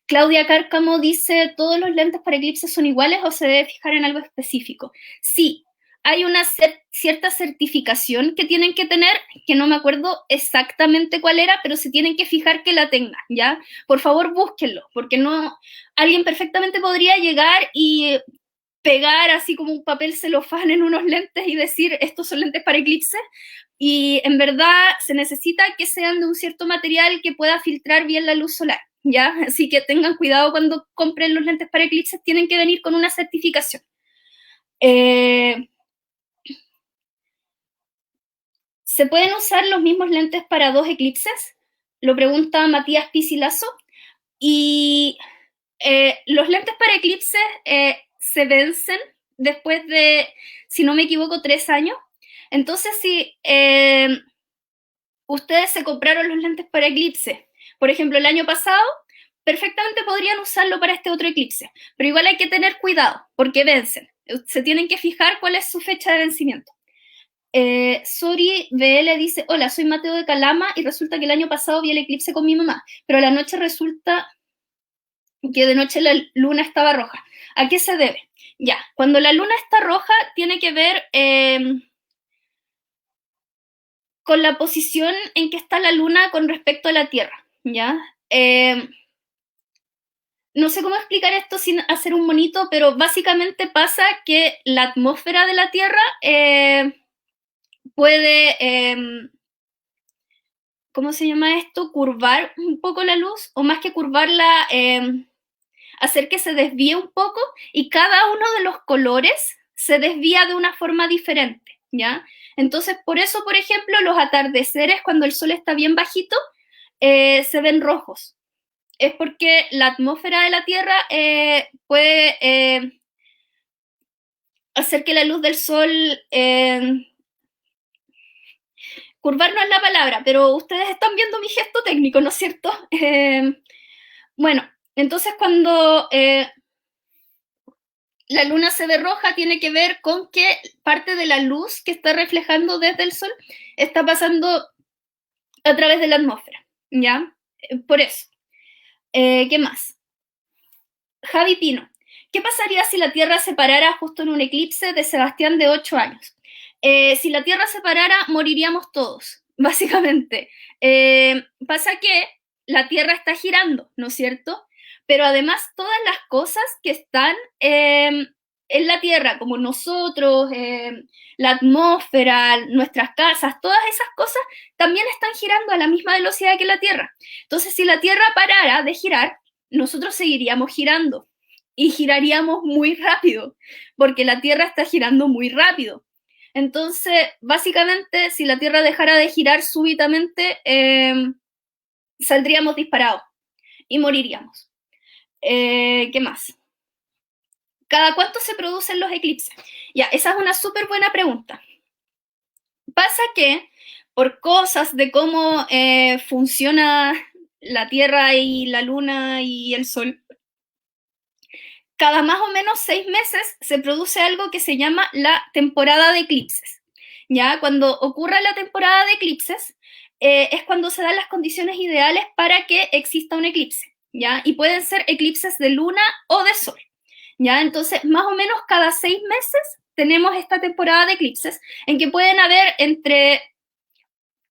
Claudia Cárcamo dice, ¿todos los lentes para eclipses son iguales o se debe fijar en algo específico? Sí, hay una cierta certificación que tienen que tener, que no me acuerdo exactamente cuál era, pero se tienen que fijar que la tengan, ¿ya? Por favor, búsquenlo, porque no, alguien perfectamente podría llegar y pegar así como un papel celofán en unos lentes y decir, estos son lentes para eclipse, y en verdad se necesita que sean de un cierto material que pueda filtrar bien la luz solar, ¿ya? Así que tengan cuidado cuando compren los lentes para eclipses, tienen que venir con una certificación. ¿Se pueden usar los mismos lentes para dos eclipses? Lo pregunta Matías Pisilazo. Y los lentes para eclipses se vencen después de, si no me equivoco, 3 años. Entonces, si ustedes se compraron los lentes para eclipse, por ejemplo, el año pasado, perfectamente podrían usarlo para este otro eclipse, pero igual hay que tener cuidado porque vencen. Se tienen que fijar cuál es su fecha de vencimiento. Sori BL dice, hola, soy Mateo de Calama y resulta que el año pasado vi el eclipse con mi mamá, pero a la noche resulta que de noche la luna estaba roja. ¿A qué se debe? Ya, cuando la luna está roja tiene que ver con la posición en que está la luna con respecto a la Tierra, ¿ya? No sé cómo explicar esto sin hacer un monito, pero básicamente pasa que la atmósfera de la Tierra puede, ¿cómo se llama esto? Curvar un poco la luz, o más que curvarla, hacer que se desvíe un poco, y cada uno de los colores se desvía de una forma diferente, ¿ya? Entonces, por eso, por ejemplo, los atardeceres, cuando el sol está bien bajito, se ven rojos. Es porque la atmósfera de la Tierra puede hacer que la luz del sol... curvar no es la palabra, pero ustedes están viendo mi gesto técnico, ¿no es cierto? Bueno, entonces cuando la luna se ve roja tiene que ver con que parte de la luz que está reflejando desde el sol está pasando a través de la atmósfera, ¿ya? Por eso. ¿Qué más? Javi Pino. ¿Qué pasaría si la Tierra se parara justo en un eclipse de Sebastián de 8 años? Si la Tierra se parara, moriríamos todos, básicamente. Pasa que la Tierra está girando, ¿no es cierto? Pero además todas las cosas que están en la Tierra, como nosotros, la atmósfera, nuestras casas, todas esas cosas también están girando a la misma velocidad que la Tierra. Entonces, si la Tierra parara de girar, nosotros seguiríamos girando y giraríamos muy rápido, porque la Tierra está girando muy rápido. Entonces, básicamente, si la Tierra dejara de girar súbitamente, saldríamos disparados y moriríamos. ¿Qué más? ¿Cada cuánto se producen los eclipses? Ya, esa es una súper buena pregunta. Pasa que por cosas de cómo funciona la Tierra y la Luna y el Sol, cada más o menos 6 meses se produce algo que se llama la temporada de eclipses. ¿Ya? Cuando ocurra la temporada de eclipses, es cuando se dan las condiciones ideales para que exista un eclipse, ¿ya? Y pueden ser eclipses de luna o de sol, ¿ya? Entonces, más o menos cada 6 meses tenemos esta temporada de eclipses en que pueden haber entre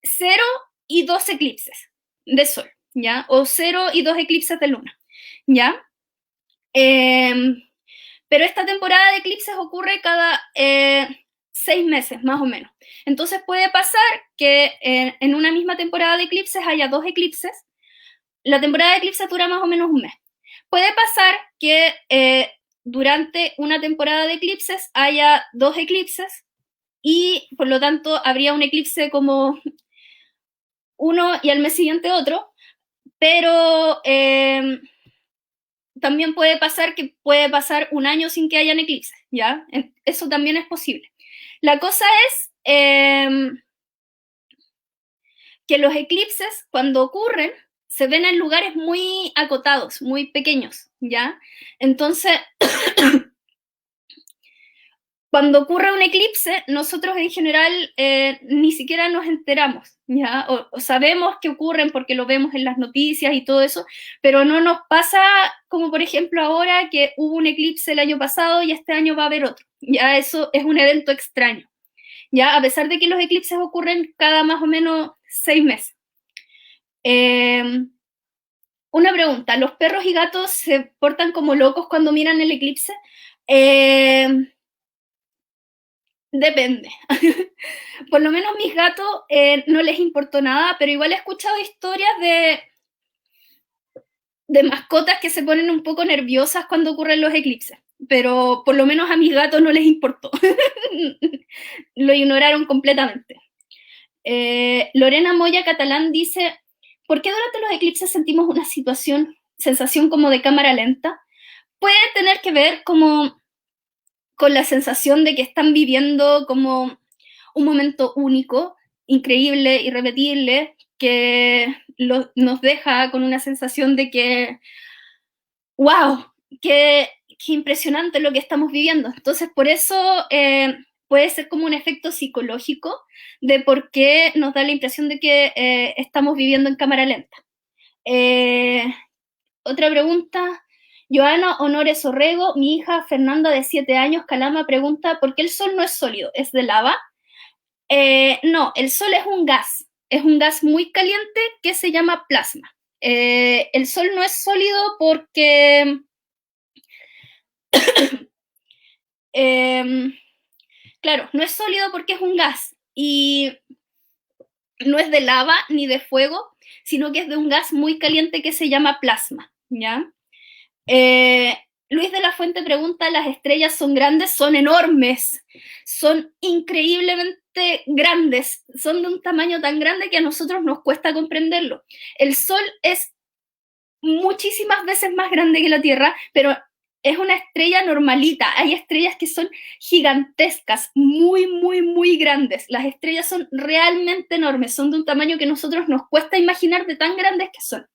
0 y 2 eclipses de sol, ¿ya? O 0 y 2 eclipses de luna, ¿ya? Pero esta temporada de eclipses ocurre cada 6 meses, más o menos. Entonces puede pasar que en una misma temporada de eclipses haya 2 eclipses. La temporada de eclipses dura más o menos un mes. Puede pasar que durante una temporada de eclipses haya 2 eclipses y por lo tanto habría un eclipse como uno y al mes siguiente otro, pero también puede pasar que puede pasar un año sin que hayan eclipses, ¿ya? Eso también es posible. La cosa es que los eclipses, cuando ocurren, se ven en lugares muy acotados, muy pequeños, ¿ya? Entonces, cuando ocurre un eclipse, nosotros en general ni siquiera nos enteramos, ¿ya? O sabemos que ocurren porque lo vemos en las noticias y todo eso, pero no nos pasa como por ejemplo ahora que hubo un eclipse el año pasado y este año va a haber otro, ¿ya? Eso es un evento extraño, ¿ya? A pesar de que los eclipses ocurren cada más o menos 6 meses. Una pregunta, ¿los perros y gatos se portan como locos cuando miran el eclipse? Depende. Por lo menos mis gatos no les importó nada, pero igual he escuchado historias de mascotas que se ponen un poco nerviosas cuando ocurren los eclipses, pero por lo menos a mis gatos no les importó. Lo ignoraron completamente. Lorena Moya Catalán dice, ¿por qué durante los eclipses sentimos una sensación como de cámara lenta? Puede tener que ver como con la sensación de que están viviendo como un momento único, increíble, irrepetible, que nos deja con una sensación de que, wow, qué impresionante lo que estamos viviendo. Entonces, por eso puede ser como un efecto psicológico de por qué nos da la impresión de que estamos viviendo en cámara lenta. Otra pregunta, Joana Honores Orrego, mi hija Fernanda de 7 años, Calama, pregunta, ¿por qué el Sol no es sólido? ¿Es de lava? No, el Sol es un gas muy caliente que se llama plasma. El Sol no es sólido porque claro, no es sólido porque es un gas y no es de lava ni de fuego, sino que es de un gas muy caliente que se llama plasma, ¿ya? Luis de la Fuente pregunta, ¿las estrellas son grandes? Son enormes, son increíblemente grandes, son de un tamaño tan grande que a nosotros nos cuesta comprenderlo. El Sol es muchísimas veces más grande que la Tierra, pero es una estrella normalita. Hay estrellas que son gigantescas, muy, muy, muy grandes. Las estrellas son realmente enormes, son de un tamaño que a nosotros nos cuesta imaginar de tan grandes que son.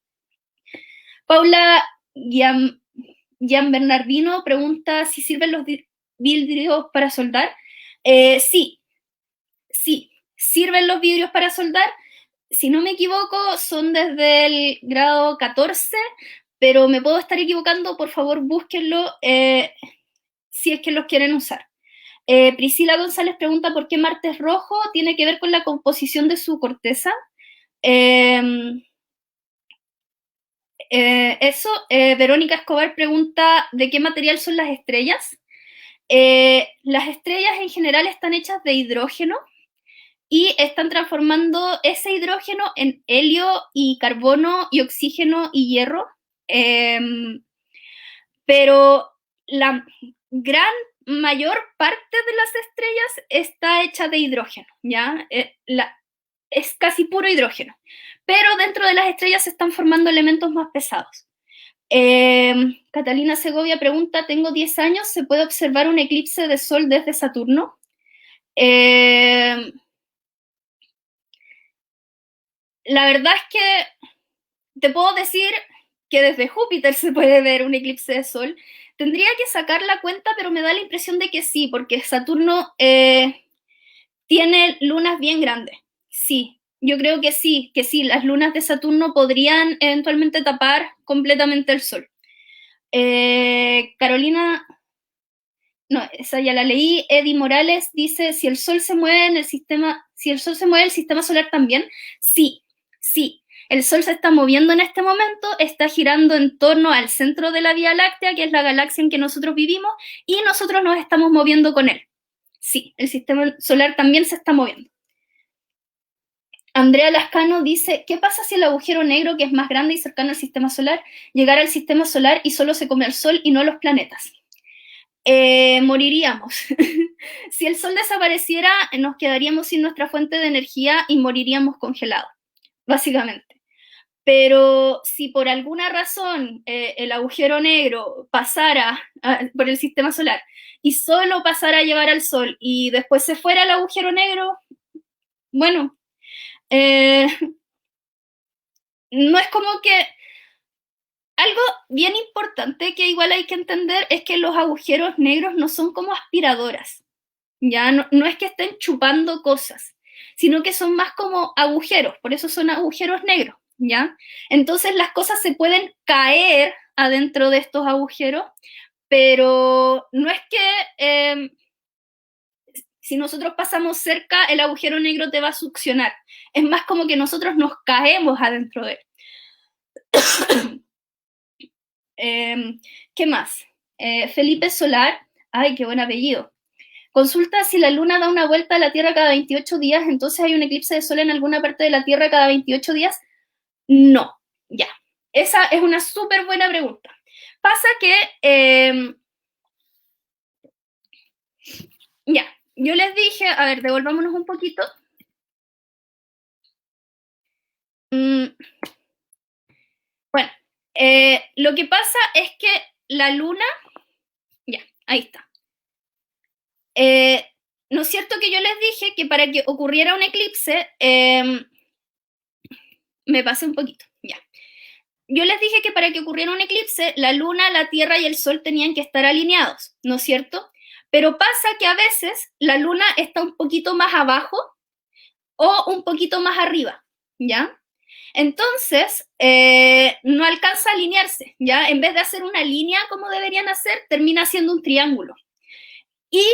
Paula Gian Bernardino pregunta si sirven los vidrios para soldar. Sí, sirven los vidrios para soldar. Si no me equivoco, son desde el grado 14, pero me puedo estar equivocando, por favor búsquenlo si es que los quieren usar. Priscila González pregunta por qué Marte es rojo, tiene que ver con la composición de su corteza. Verónica Escobar pregunta ¿de qué material son las estrellas? Las estrellas en general están hechas de hidrógeno y están transformando ese hidrógeno en helio y carbono y oxígeno y hierro. Pero la gran mayor parte de las estrellas está hecha de hidrógeno, ¿ya? Es casi puro hidrógeno. Pero dentro de las estrellas se están formando elementos más pesados. Catalina Segovia pregunta, tengo 10 años, ¿se puede observar un eclipse de sol desde Saturno? La verdad es que te puedo decir que desde Júpiter se puede ver un eclipse de sol. Tendría que sacar la cuenta, pero me da la impresión de que sí, porque Saturno tiene lunas bien grandes. Sí, yo creo que sí, las lunas de Saturno podrían eventualmente tapar completamente el Sol. Carolina, no, esa ya la leí. Eddie Morales dice, si el Sol se mueve en el sistema, si el Sol se mueve, el sistema solar también. Sí, sí. El Sol se está moviendo en este momento, está girando en torno al centro de la Vía Láctea, que es la galaxia en que nosotros vivimos, y nosotros nos estamos moviendo con él. Sí, el sistema solar también se está moviendo. Andrea Lascano dice, ¿qué pasa si el agujero negro, que es más grande y cercano al sistema solar, llegara al sistema solar y solo se come al Sol y no los planetas? Moriríamos. Si el Sol desapareciera, nos quedaríamos sin nuestra fuente de energía y moriríamos congelados, básicamente. Pero si por alguna razón el agujero negro pasara por el sistema solar y solo pasara a llevar al Sol y después se fuera el agujero negro, bueno, no es como que algo bien importante que igual hay que entender es que los agujeros negros no son como aspiradoras, ya no es que estén chupando cosas, sino que son más como agujeros, por eso son agujeros negros, ¿ya? Entonces las cosas se pueden caer adentro de estos agujeros, pero no es que si nosotros pasamos cerca, el agujero negro te va a succionar. Es más como que nosotros nos caemos adentro de él. ¿Qué más? Felipe Solar, ay, qué buen apellido. Consulta si la Luna da una vuelta a la Tierra cada 28 días, entonces hay un eclipse de sol en alguna parte de la Tierra cada 28 días. No, ya. Esa es una súper buena pregunta. Pasa que, ya, yo les dije, a ver, devolvámonos un poquito. Bueno, lo que pasa es que la Luna, ya, ahí está. ¿No es cierto que yo les dije que para que ocurriera un eclipse, me pasé un poquito, ya. Yo les dije que para que ocurriera un eclipse, la Luna, la Tierra y el Sol tenían que estar alineados, ¿no es cierto? Pero pasa que a veces la Luna está un poquito más abajo o un poquito más arriba, ¿ya? Entonces, no alcanza a alinearse, ¿ya? En vez de hacer una línea como deberían hacer, termina siendo un triángulo. Y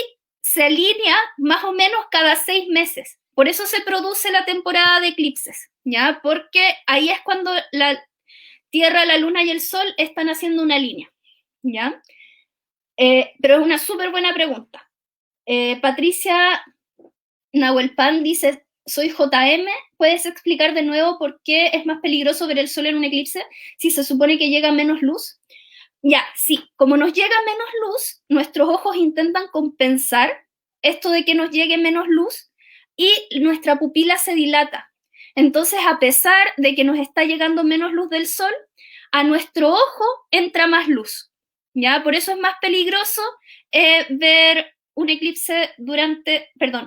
se alinea más o menos cada 6 meses. Por eso se produce la temporada de eclipses, ¿ya? Porque ahí es cuando la Tierra, la Luna y el Sol están haciendo una línea, ¿ya? Pero es una súper buena pregunta. Patricia Nahuelpan dice, soy JM, ¿puedes explicar de nuevo por qué es más peligroso ver el Sol en un eclipse si se supone que llega menos luz? Ya, sí, como nos llega menos luz, nuestros ojos intentan compensar esto de que nos llegue menos luz y nuestra pupila se dilata. Entonces, a pesar de que nos está llegando menos luz del sol, a nuestro ojo entra más luz. ¿Ya? Por eso es más peligroso ver un eclipse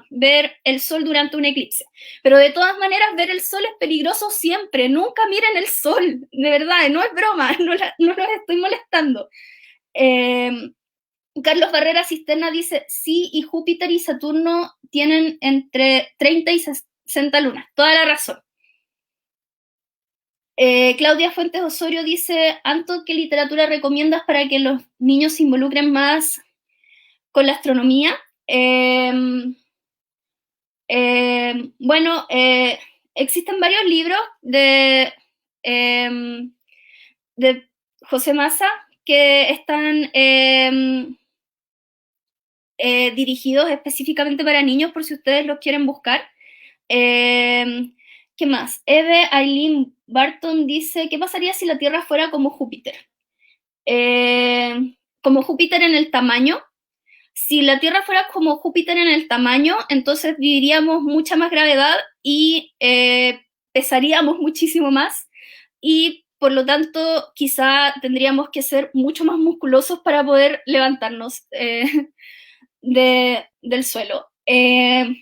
ver el sol durante un eclipse. Pero de todas maneras, ver el sol es peligroso siempre. Nunca miren el sol, de verdad, no es broma, no los estoy molestando. Carlos Barrera Cisterna dice, sí, y Júpiter y Saturno tienen entre 30 y 60 lunas. Toda la razón. Claudia Fuentes Osorio dice, Anto, ¿qué literatura recomiendas para que los niños se involucren más con la astronomía? Bueno, existen varios libros de José Massa que están dirigidos específicamente para niños, por si ustedes los quieren buscar. ¿Qué más? Eve Aileen Barton dice, ¿qué pasaría si la Tierra fuera como Júpiter? Como Júpiter en el tamaño. Si la Tierra fuera como Júpiter en el tamaño, entonces viviríamos mucha más gravedad y pesaríamos muchísimo más y por lo tanto quizá tendríamos que ser mucho más musculosos para poder levantarnos del suelo.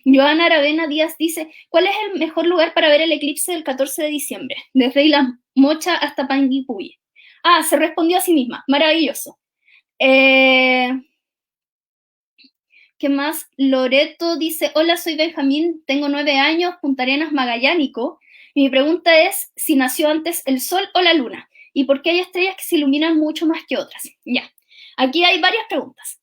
Joana Aravena Díaz dice, ¿cuál es el mejor lugar para ver el eclipse del 14 de diciembre? Desde Isla Mocha hasta Panguipulli. Ah, se respondió a sí misma. Maravilloso. ¿Qué más? Loreto dice, hola, soy Benjamín, tengo 9 años, Punta Arenas, Magallánico. Mi pregunta es si nació antes el Sol o la Luna y por qué hay estrellas que se iluminan mucho más que otras. Ya, aquí hay varias preguntas.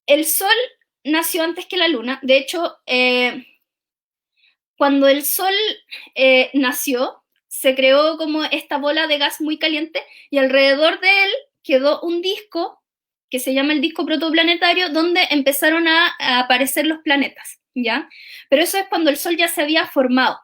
El Sol nació antes que la Luna. De hecho, cuando el Sol nació, se creó como esta bola de gas muy caliente y alrededor de él quedó un disco que se llama el disco protoplanetario, donde empezaron a aparecer los planetas, ¿ya? Pero eso es cuando el Sol ya se había formado.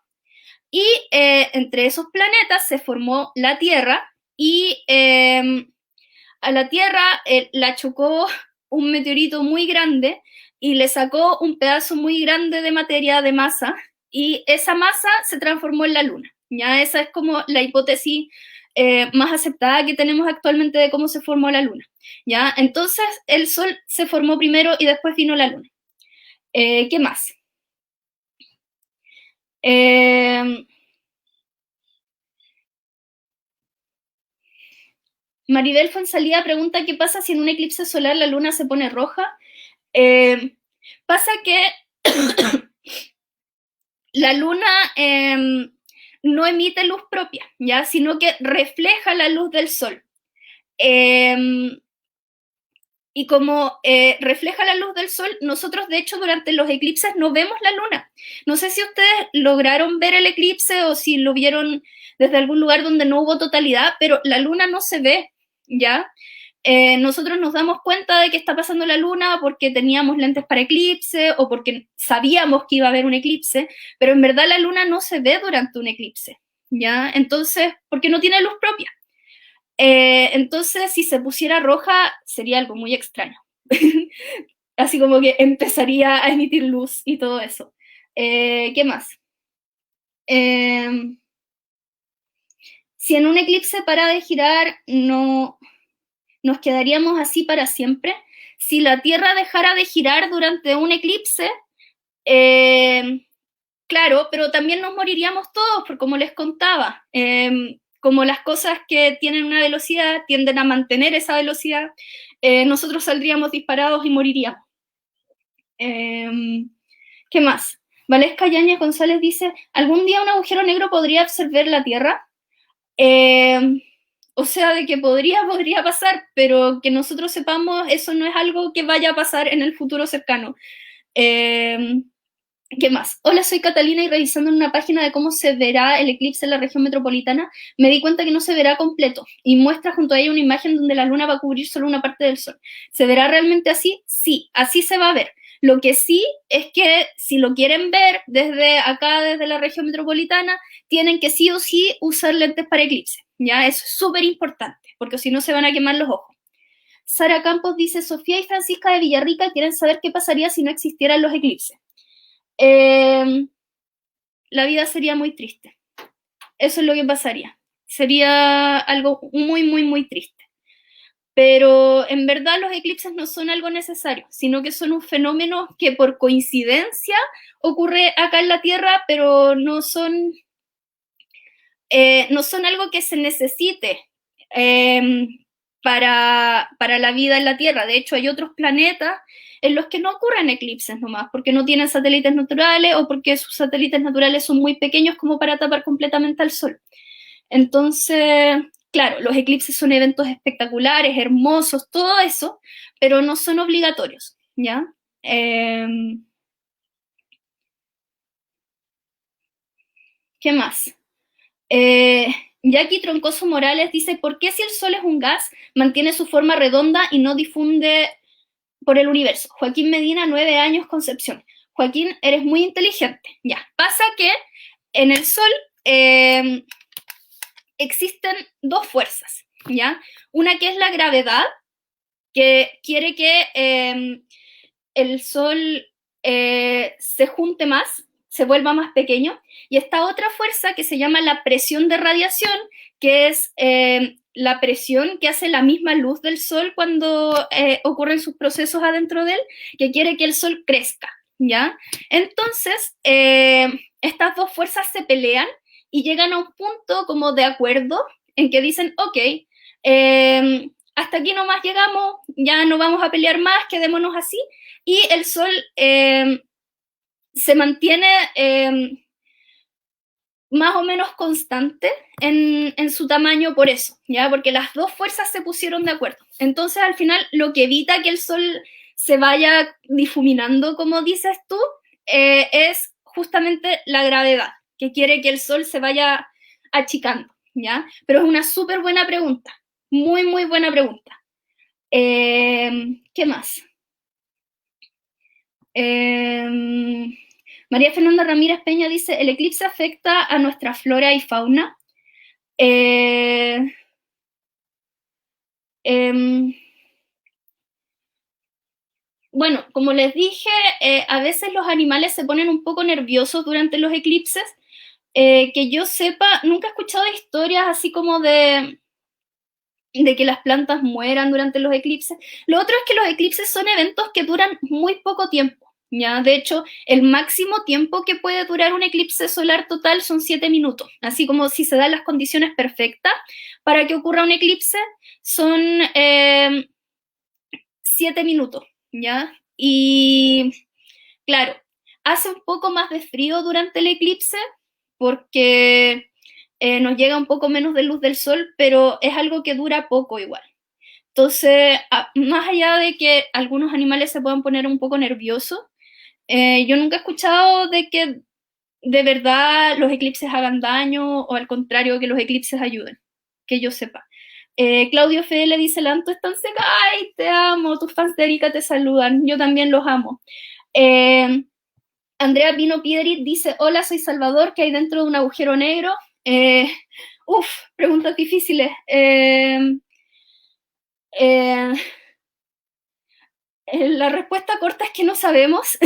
Y entre esos planetas se formó la Tierra y a la Tierra la chocó un meteorito muy grande y le sacó un pedazo muy grande de materia, de masa, y esa masa se transformó en la Luna. Ya esa es como la hipótesis más aceptada que tenemos actualmente de cómo se formó la Luna. ¿Ya? Entonces el Sol se formó primero y después vino la Luna. ¿Qué más? Maribel Fonsalía pregunta qué pasa si en un eclipse solar la Luna se pone roja. Pasa que la Luna no emite luz propia, ¿ya? Sino que refleja la luz del Sol. Y como refleja la luz del Sol, nosotros de hecho durante los eclipses no vemos la Luna. No sé si ustedes lograron ver el eclipse o si lo vieron desde algún lugar donde no hubo totalidad, pero la Luna no se ve, ¿ya? Nosotros nos damos cuenta de que está pasando la Luna porque teníamos lentes para eclipse o porque sabíamos que iba a haber un eclipse, pero en verdad la Luna no se ve durante un eclipse, ¿ya? Entonces, porque no tiene luz propia. Entonces, si se pusiera roja, sería algo muy extraño. Así como que empezaría a emitir luz y todo eso. ¿Qué más? Si en un eclipse para de girar, no nos quedaríamos así para siempre. Si la Tierra dejara de girar durante un eclipse, claro, pero también nos moriríamos todos, por como les contaba. Como las cosas que tienen una velocidad tienden a mantener esa velocidad, nosotros saldríamos disparados y moriríamos. ¿Qué más? Valesca Yáñez González dice, ¿algún día un agujero negro podría absorber la Tierra? O sea, de que podría pasar, pero que nosotros sepamos, eso no es algo que vaya a pasar en el futuro cercano. ¿Qué más? Hola, soy Catalina y revisando en una página de cómo se verá el eclipse en la región metropolitana, me di cuenta que no se verá completo y muestra junto a ella una imagen donde la luna va a cubrir solo una parte del sol. ¿Se verá realmente así? Sí, así se va a ver. Lo que sí es que si lo quieren ver desde acá, desde la región metropolitana, tienen que sí o sí usar lentes para eclipse. ¿Ya? Eso es súper importante, porque si no se van a quemar los ojos. Sara Campos dice, Sofía y Francisca de Villarrica quieren saber qué pasaría si no existieran los eclipses. La vida sería muy triste. Eso es lo que pasaría. Sería algo muy, muy, muy triste. Pero en verdad los eclipses no son algo necesario, sino que son un fenómeno que por coincidencia ocurre acá en la Tierra, pero no son algo que se necesite para la vida en la Tierra. De hecho, hay otros planetas en los que no ocurren eclipses nomás, porque no tienen satélites naturales o porque sus satélites naturales son muy pequeños como para tapar completamente al Sol. Entonces, claro, los eclipses son eventos espectaculares, hermosos, todo eso, pero no son obligatorios, ¿ya? ¿Qué más? Jackie Troncoso Morales dice, ¿por qué si el Sol es un gas, mantiene su forma redonda y no difunde por el universo? Joaquín Medina, 9 años, Concepción. Joaquín, eres muy inteligente. Ya, pasa que en el Sol existen dos fuerzas, ¿ya? Una que es la gravedad, que quiere que el Sol se junte más, se vuelva más pequeño, y esta otra fuerza que se llama la presión de radiación, que es la presión que hace la misma luz del Sol cuando ocurren sus procesos adentro de él, que quiere que el Sol crezca, ¿ya? Entonces, estas dos fuerzas se pelean y llegan a un punto como de acuerdo en que dicen, ok, hasta aquí nomás llegamos, ya no vamos a pelear más, quedémonos así, y el Sol se mantiene más o menos constante en su tamaño por eso, ¿ya? Porque las dos fuerzas se pusieron de acuerdo. Entonces, al final, lo que evita que el Sol se vaya difuminando, como dices tú, es justamente la gravedad, que quiere que el Sol se vaya achicando, ¿ya? Pero es una súper buena pregunta, muy, muy buena pregunta. ¿Qué más? María Fernanda Ramírez Peña dice, ¿el eclipse afecta a nuestra flora y fauna? Bueno, como les dije, a veces los animales se ponen un poco nerviosos durante los eclipses. Que yo sepa, nunca he escuchado historias así como de que las plantas mueran durante los eclipses. Lo otro es que los eclipses son eventos que duran muy poco tiempo. ¿Ya? De hecho, el máximo tiempo que puede durar un eclipse solar total son 7 minutos. Así como si se dan las condiciones perfectas para que ocurra un eclipse, son 7 minutos. ¿Ya? Y claro, hace un poco más de frío durante el eclipse porque nos llega un poco menos de luz del sol, pero es algo que dura poco igual. Entonces, más allá de que algunos animales se puedan poner un poco nerviosos, yo nunca he escuchado de que de verdad los eclipses hagan daño o al contrario que los eclipses ayuden, que yo sepa. Claudio Fede le dice, la Anto es tan seca, ay, te amo, tus fans de Erika te saludan, yo también los amo. Andrea Pino Piedrit dice, hola, soy Salvador, ¿qué hay dentro de un agujero negro? Preguntas difíciles. La respuesta corta es que no sabemos.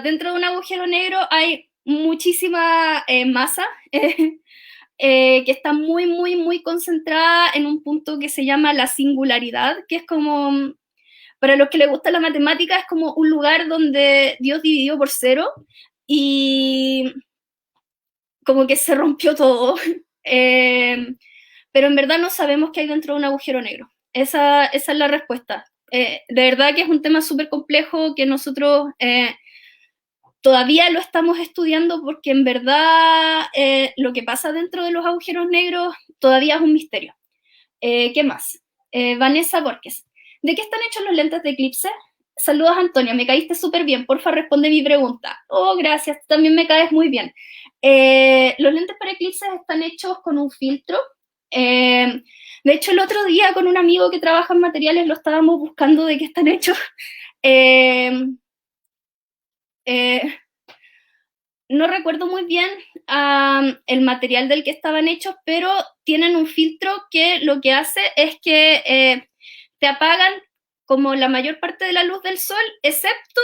Dentro de un agujero negro hay muchísima masa que está muy, muy, muy concentrada en un punto que se llama la singularidad, que es como, para los que les gusta la matemática, es como un lugar donde Dios dividió por cero y como que se rompió todo. Pero en verdad no sabemos qué hay dentro de un agujero negro. Esa es la respuesta. De verdad que es un tema súper complejo que nosotros Todavía lo estamos estudiando porque en verdad lo que pasa dentro de los agujeros negros todavía es un misterio. ¿Qué más? Vanessa Borges. ¿De qué están hechos los lentes de eclipse? Saludos, Antonia, me caíste súper bien. Porfa, responde mi pregunta. Oh, gracias, también me caes muy bien. Los lentes para eclipses están hechos con un filtro. De hecho, el otro día con un amigo que trabaja en materiales lo estábamos buscando de qué están hechos. No recuerdo muy bien el material del que estaban hechos, pero tienen un filtro que lo que hace es que te apagan como la mayor parte de la luz del sol, excepto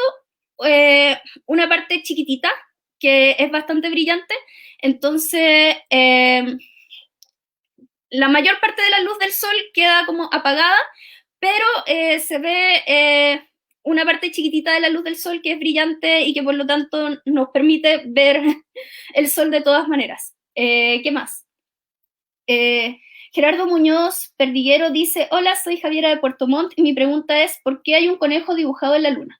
una parte chiquitita que es bastante brillante. Entonces, la mayor parte de la luz del sol queda como apagada, pero se ve una parte chiquitita de la luz del sol que es brillante y que por lo tanto nos permite ver el sol de todas maneras. ¿Qué más? Gerardo Muñoz Perdiguero dice, hola, soy Javiera de Puerto Montt y mi pregunta es, ¿por qué hay un conejo dibujado en la luna?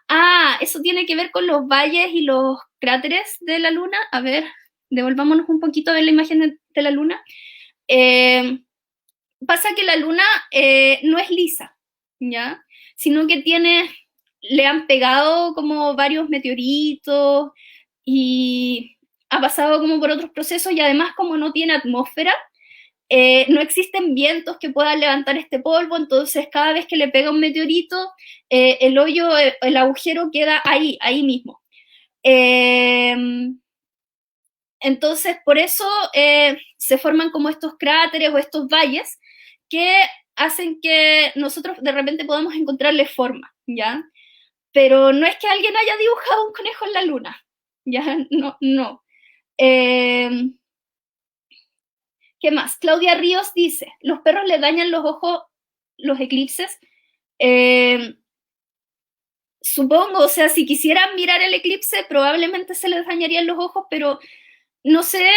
Ah, eso tiene que ver con los valles y los cráteres de la luna. A ver, devolvámonos un poquito a ver la imagen de la luna. Pasa que la luna no es lisa, ¿ya? Sino que le han pegado como varios meteoritos y ha pasado como por otros procesos y además como no tiene atmósfera, no existen vientos que puedan levantar este polvo, entonces cada vez que le pega un meteorito, el hoyo, el agujero queda ahí mismo. Entonces, por eso se forman como estos cráteres o estos valles que hacen que nosotros de repente podamos encontrarle forma, ¿ya? Pero no es que alguien haya dibujado un conejo en la luna, ¿ya? No, no. ¿Qué más? Claudia Ríos dice, ¿los perros le dañan los ojos los eclipses? Supongo, o sea, si quisieran mirar el eclipse, probablemente se les dañarían los ojos, pero no sé,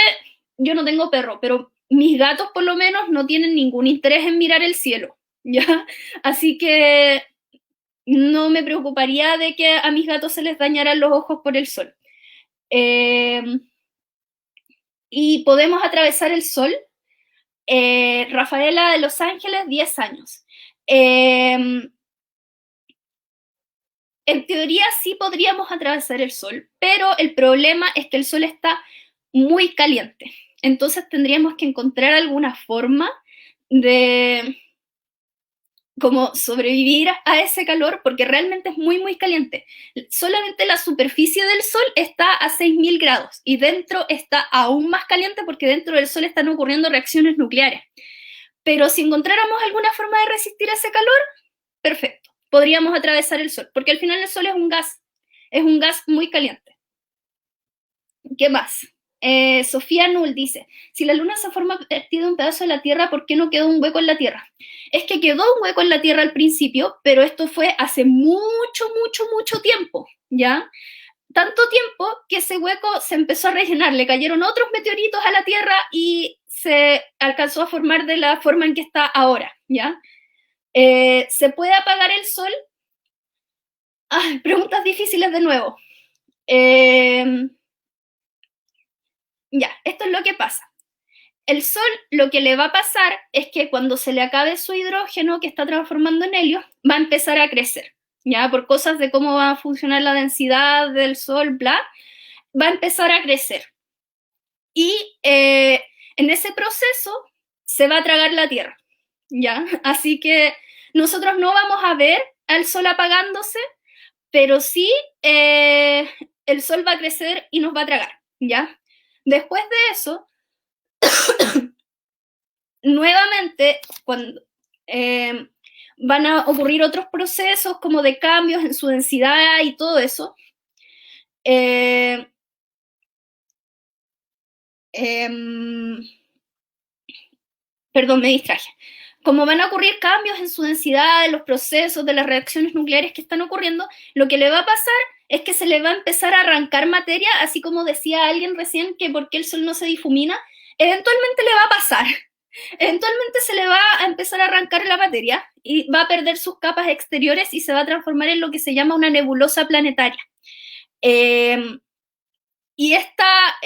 yo no tengo perro, pero mis gatos por lo menos no tienen ningún interés en mirar el cielo, ¿ya? Así que no me preocuparía de que a mis gatos se les dañaran los ojos por el sol. Y podemos atravesar el sol. Rafaela de Los Ángeles, 10 años. En teoría sí podríamos atravesar el sol, pero el problema es que el sol está muy caliente. Entonces tendríamos que encontrar alguna forma de como sobrevivir a ese calor, porque realmente es muy, muy caliente. Solamente la superficie del sol está a 6.000 grados y dentro está aún más caliente porque dentro del sol están ocurriendo reacciones nucleares. Pero si encontráramos alguna forma de resistir ese calor, perfecto, podríamos atravesar el sol, porque al final el sol es un gas muy caliente. ¿Qué más? Sofía Null dice, si la luna se forma a partir de un pedazo de la Tierra, ¿por qué no quedó un hueco en la Tierra? Es que quedó un hueco en la Tierra al principio, pero esto fue hace mucho, mucho, mucho tiempo, ¿ya? Tanto tiempo que ese hueco se empezó a rellenar, le cayeron otros meteoritos a la Tierra y se alcanzó a formar de la forma en que está ahora, ¿ya? ¿Se puede apagar el sol? Preguntas difíciles de nuevo. Ya, esto es lo que pasa. El sol lo que le va a pasar es que cuando se le acabe su hidrógeno que está transformando en helio, va a empezar a crecer, ¿ya? Por cosas de cómo va a funcionar la densidad del sol, bla, va a empezar a crecer. Y en ese proceso se va a tragar la Tierra, ¿ya? Así que nosotros no vamos a ver al sol apagándose, pero sí el sol va a crecer y nos va a tragar, ¿ya? Después de eso, nuevamente, cuando van a ocurrir otros procesos como de cambios en su densidad y todo eso, perdón, me distraje. Como van a ocurrir cambios en su densidad, de los procesos, de las reacciones nucleares que están ocurriendo, lo que le va a pasar es que se le va a empezar a arrancar materia, así como decía alguien recién que por qué el sol no se difumina, eventualmente le va a pasar. Eventualmente se le va a empezar a arrancar la materia y va a perder sus capas exteriores y se va a transformar en lo que se llama una nebulosa planetaria. Y esta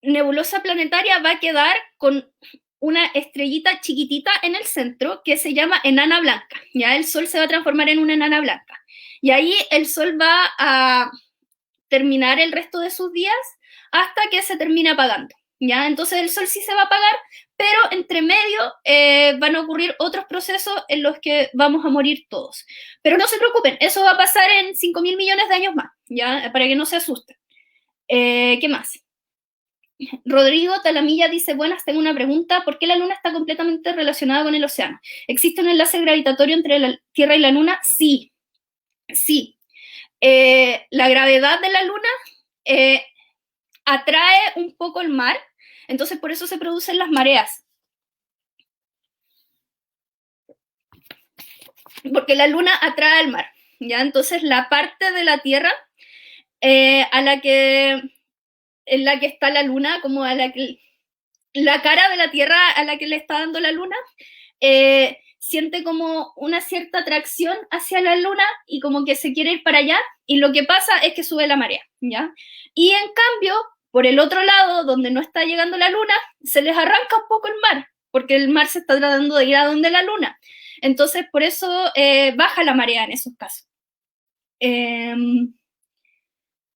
nebulosa planetaria va a quedar con una estrellita chiquitita en el centro que se llama enana blanca. Ya el Sol se va a transformar en una enana blanca. Y ahí el Sol va a terminar el resto de sus días hasta que se termine apagando. ¿Ya? Entonces el Sol sí se va a apagar, pero entre medio van a ocurrir otros procesos en los que vamos a morir todos. Pero no se preocupen, eso va a pasar en 5.000 millones de años más, ¿ya? Para que no se asusten. ¿Qué más? Rodrigo Talamilla dice, buenas, tengo una pregunta, ¿por qué la Luna está completamente relacionada con el océano? ¿Existe un enlace gravitatorio entre la Tierra y la Luna? Sí, sí. La gravedad de la Luna atrae un poco el mar, entonces por eso se producen las mareas. Porque la Luna atrae al mar, ¿ya? Entonces la parte de la Tierra en la que está la Luna, como la cara de la Tierra a la que le está dando la Luna, siente como una cierta atracción hacia la Luna y como que se quiere ir para allá, y lo que pasa es que sube la marea, ¿ya? Y en cambio, por el otro lado, donde no está llegando la Luna, se les arranca un poco el mar, porque el mar se está tratando de ir a donde la Luna. Entonces, por eso baja la marea en esos casos.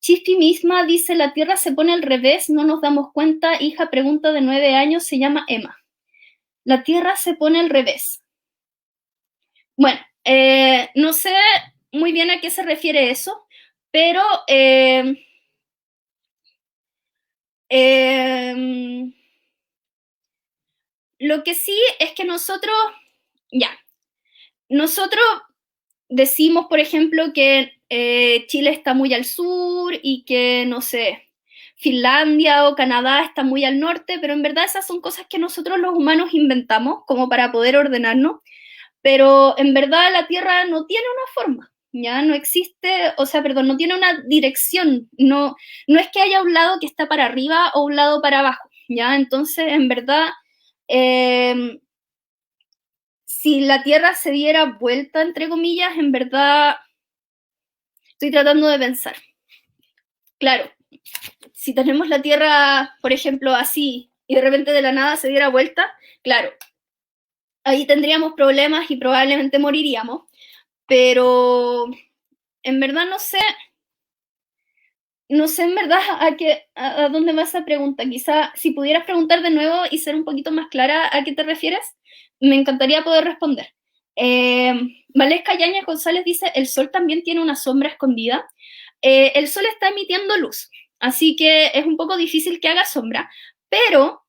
Chispi misma dice, la Tierra se pone al revés, no nos damos cuenta. Hija pregunta de 9 años, se llama Emma. La Tierra se pone al revés. Bueno, no sé muy bien a qué se refiere eso, pero lo que sí es que nosotros decimos, por ejemplo, que Chile está muy al sur y que, no sé, Finlandia o Canadá está muy al norte, pero en verdad esas son cosas que nosotros los humanos inventamos como para poder ordenarnos, pero en verdad la Tierra no tiene una forma, ya no existe, o sea, perdón, no tiene una dirección, no es que haya un lado que está para arriba o un lado para abajo, ya, entonces en verdad si la Tierra se diera vuelta, entre comillas, en verdad estoy tratando de pensar. Claro, si tenemos la Tierra, por ejemplo, así, y de repente de la nada se diera vuelta, claro, ahí tendríamos problemas y probablemente moriríamos, pero en verdad no sé en verdad a dónde va esa pregunta. Quizá si pudieras preguntar de nuevo y ser un poquito más clara a qué te refieres, me encantaría poder responder. Valesca Yañez González dice, ¿el Sol también tiene una sombra escondida? El Sol está emitiendo luz, así que es un poco difícil que haga sombra, pero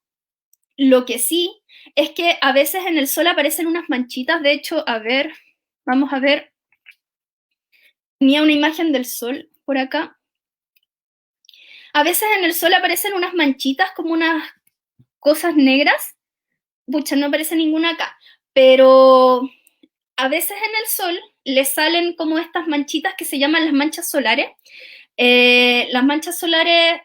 lo que sí es que a veces en el Sol aparecen unas manchitas. De hecho, a ver, vamos a ver, tenía una imagen del Sol por acá. A veces en el Sol aparecen unas manchitas como unas cosas negras. Pucha, no aparece ninguna acá, pero a veces en el Sol le salen como estas manchitas que se llaman las manchas solares. Las manchas solares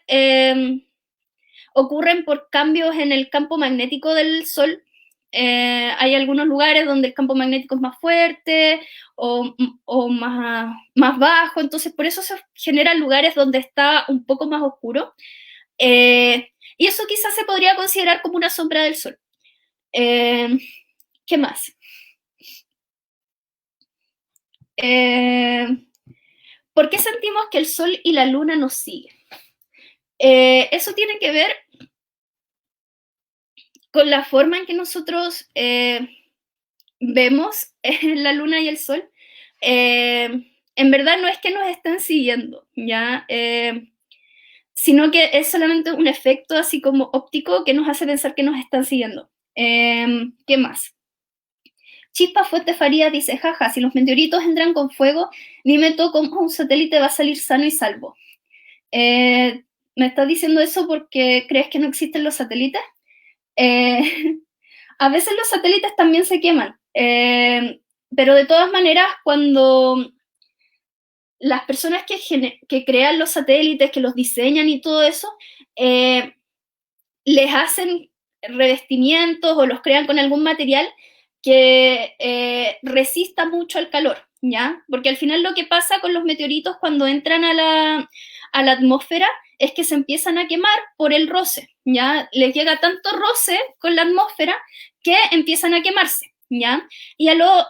ocurren por cambios en el campo magnético del Sol. Hay algunos lugares donde el campo magnético es más fuerte o más bajo, entonces por eso se generan lugares donde está un poco más oscuro. Y eso quizás se podría considerar como una sombra del Sol. ¿Qué más? ¿Por qué sentimos que el Sol y la Luna nos siguen? Eso tiene que ver con la forma en que nosotros vemos la Luna y el Sol. En verdad no es que nos estén siguiendo, ¿ya? Sino que es solamente un efecto así como óptico que nos hace pensar que nos están siguiendo. ¿Qué más? Chispa Fuente Faría dice, jaja, si los meteoritos entran con fuego, dime tú cómo un satélite va a salir sano y salvo. ¿Me estás diciendo eso porque crees que no existen los satélites? A veces los satélites también se queman, pero de todas maneras, cuando las personas que crean los satélites, que los diseñan y todo eso, les hacen revestimientos o los crean con algún material que resista mucho al calor. ¿ya? Porque al final lo que pasa con los meteoritos cuando entran a la atmósfera es que se empiezan a quemar por el roce, ¿ya? Les llega tanto roce con la atmósfera que empiezan a quemarse, ¿ya? Y a los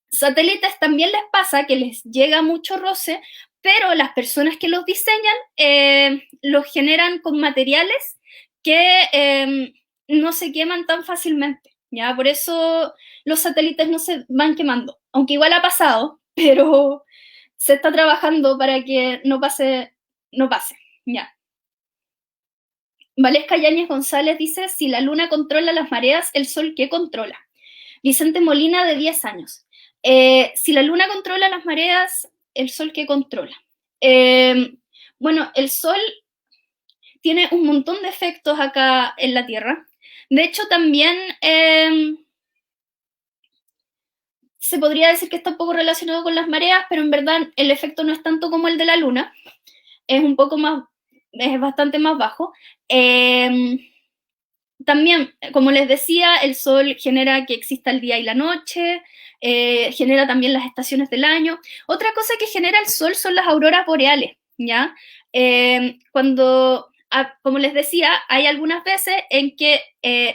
satélites también les pasa que les llega mucho roce, pero las personas que los diseñan los generan con materiales que no se queman tan fácilmente, ¿ya? Por eso los satélites no se van quemando, aunque igual ha pasado, pero se está trabajando para que no pase, ¿ya? Valesca Yáñez González dice, si la luna controla las mareas, ¿el sol qué controla? Vicente Molina, de 10 años. Si la luna controla las mareas, ¿el sol qué controla? Bueno, el sol tiene un montón de efectos acá en la Tierra. De hecho, también se podría decir que está un poco relacionado con las mareas, pero en verdad el efecto no es tanto como el de la luna. Es un poco más, es bastante más bajo. También, como les decía, el sol genera que exista el día y la noche, genera también las estaciones del año. Otra cosa que genera el sol son las auroras boreales, ¿ya? Como les decía, hay algunas veces en que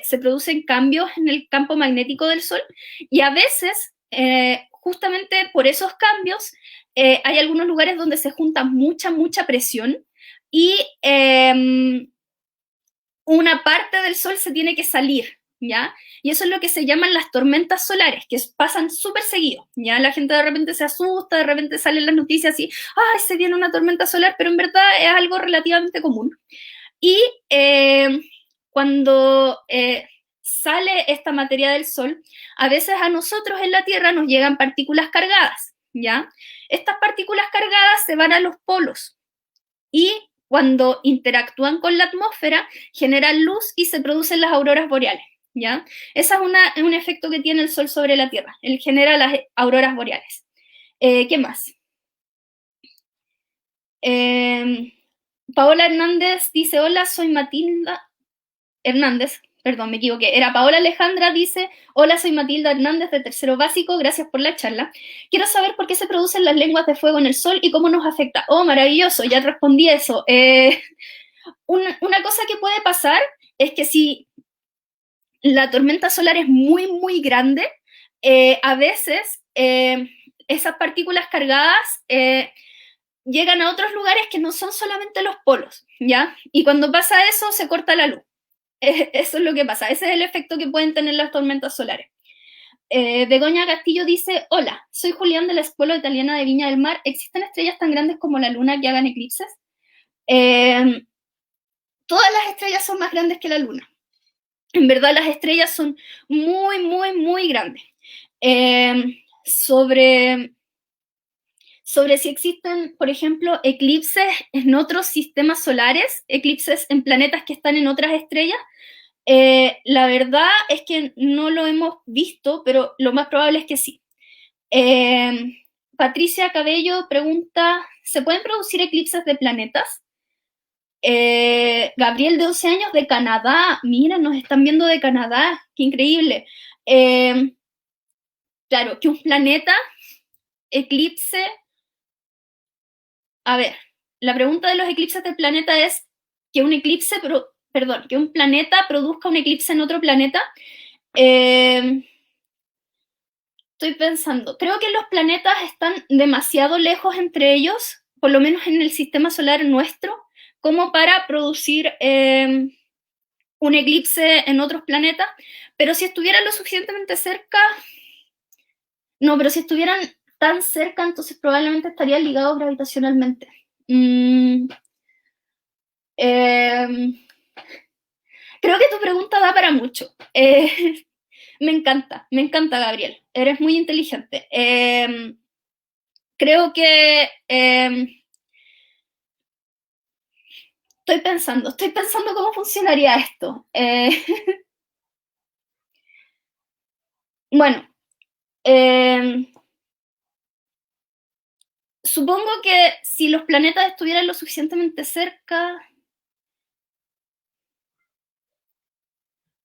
se producen cambios en el campo magnético del sol y a veces, justamente por esos cambios, hay algunos lugares donde se junta mucha presión y una parte del sol se tiene que salir, ¿ya? Y eso es lo que se llaman las tormentas solares, que pasan súper seguido, ¿ya? La gente de repente se asusta, de repente salen las noticias y, ¡ay, se viene una tormenta solar! Pero en verdad es algo relativamente común. Y cuando sale esta materia del sol, a veces a nosotros en la Tierra nos llegan partículas cargadas, ¿ya? Estas partículas cargadas se van a los polos y cuando interactúan con la atmósfera, generan luz y se producen las auroras boreales, ¿ya? Ese es un efecto que tiene el Sol sobre la Tierra. Él genera las auroras boreales. ¿Qué más? Paola Hernández dice, hola, soy Matilda Hernández, perdón, me equivoqué, era Paola Alejandra, dice, hola, soy Matilda Hernández de tercero básico, gracias por la charla. Quiero saber por qué se producen las lenguas de fuego en el sol y cómo nos afecta. Oh, maravilloso, ya respondí eso. Una cosa que puede pasar es que si la tormenta solar es muy grande, a veces esas partículas cargadas llegan a otros lugares que no son solamente los polos, ¿ya? Y cuando pasa eso, se corta la luz. Eso es lo que pasa, ese es el efecto que pueden tener las tormentas solares. Begoña Castillo dice, hola, soy Julián de la Escuela Italiana de Viña del Mar. ¿Existen estrellas tan grandes como la luna que hagan eclipses? Todas las estrellas son más grandes que la luna. En verdad las estrellas son muy grandes. Sobre si existen, por ejemplo, eclipses en otros sistemas solares, eclipses en planetas que están en otras estrellas, la verdad es que no lo hemos visto, pero lo más probable es que sí. Patricia Cabello pregunta, ¿se pueden producir eclipses de planetas? Gabriel, de 11 años, de Canadá. Mira, nos están viendo de Canadá. Qué increíble. Claro, que un planeta eclipse... A ver, la pregunta de los eclipses del planeta es que un eclipse, que un planeta produzca un eclipse en otro planeta. Estoy pensando, creo que los planetas están demasiado lejos entre ellos, por lo menos en el sistema solar nuestro, como para producir un eclipse en otros planetas, pero si estuvieran lo suficientemente cerca, no, pero si estuvieran tan cerca, entonces probablemente estarían ligados gravitacionalmente. Creo que tu pregunta da para mucho. Me encanta, Gabriel. Eres muy inteligente. Creo que estoy pensando cómo funcionaría esto. Bueno, supongo que si los planetas estuvieran lo suficientemente cerca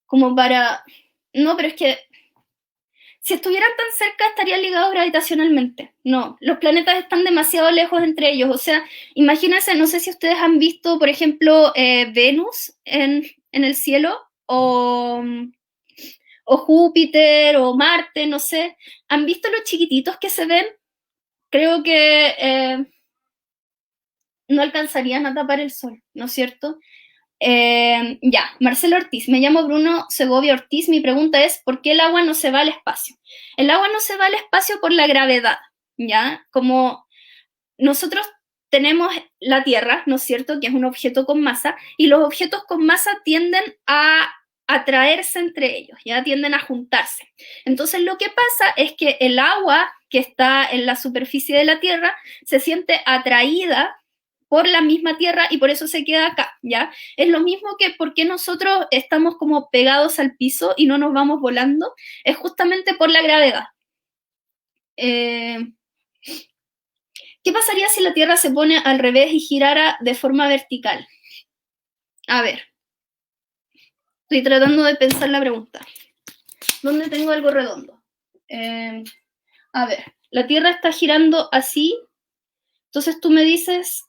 como para... No, pero es que si estuvieran tan cerca estarían ligados gravitacionalmente. No, los planetas están demasiado lejos entre ellos. O sea, imagínense, no sé si ustedes han visto, por ejemplo, Venus en el cielo o Júpiter o Marte, no sé. ¿Han visto los chiquititos que se ven? Creo que no alcanzarían a tapar el sol, ¿no es cierto? Ya, Marcelo Ortiz, me llamo Bruno Segovia Ortiz, mi pregunta es, ¿por qué el agua no se va al espacio? El agua no se va al espacio por la gravedad, ¿ya? Como nosotros tenemos la Tierra, ¿no es cierto?, que es un objeto con masa, y los objetos con masa tienden a atraerse entre ellos, ya tienden a juntarse. Entonces lo que pasa es que el agua que está en la superficie de la Tierra se siente atraída por la misma Tierra y por eso se queda acá, ¿ya? Es lo mismo que por qué nosotros estamos como pegados al piso y no nos vamos volando, es justamente por la gravedad. ¿Qué pasaría si la Tierra se pone al revés y girara de forma vertical? A ver, estoy tratando de pensar la pregunta. ¿Dónde tengo algo redondo? A ver, la Tierra está girando así, entonces tú me dices,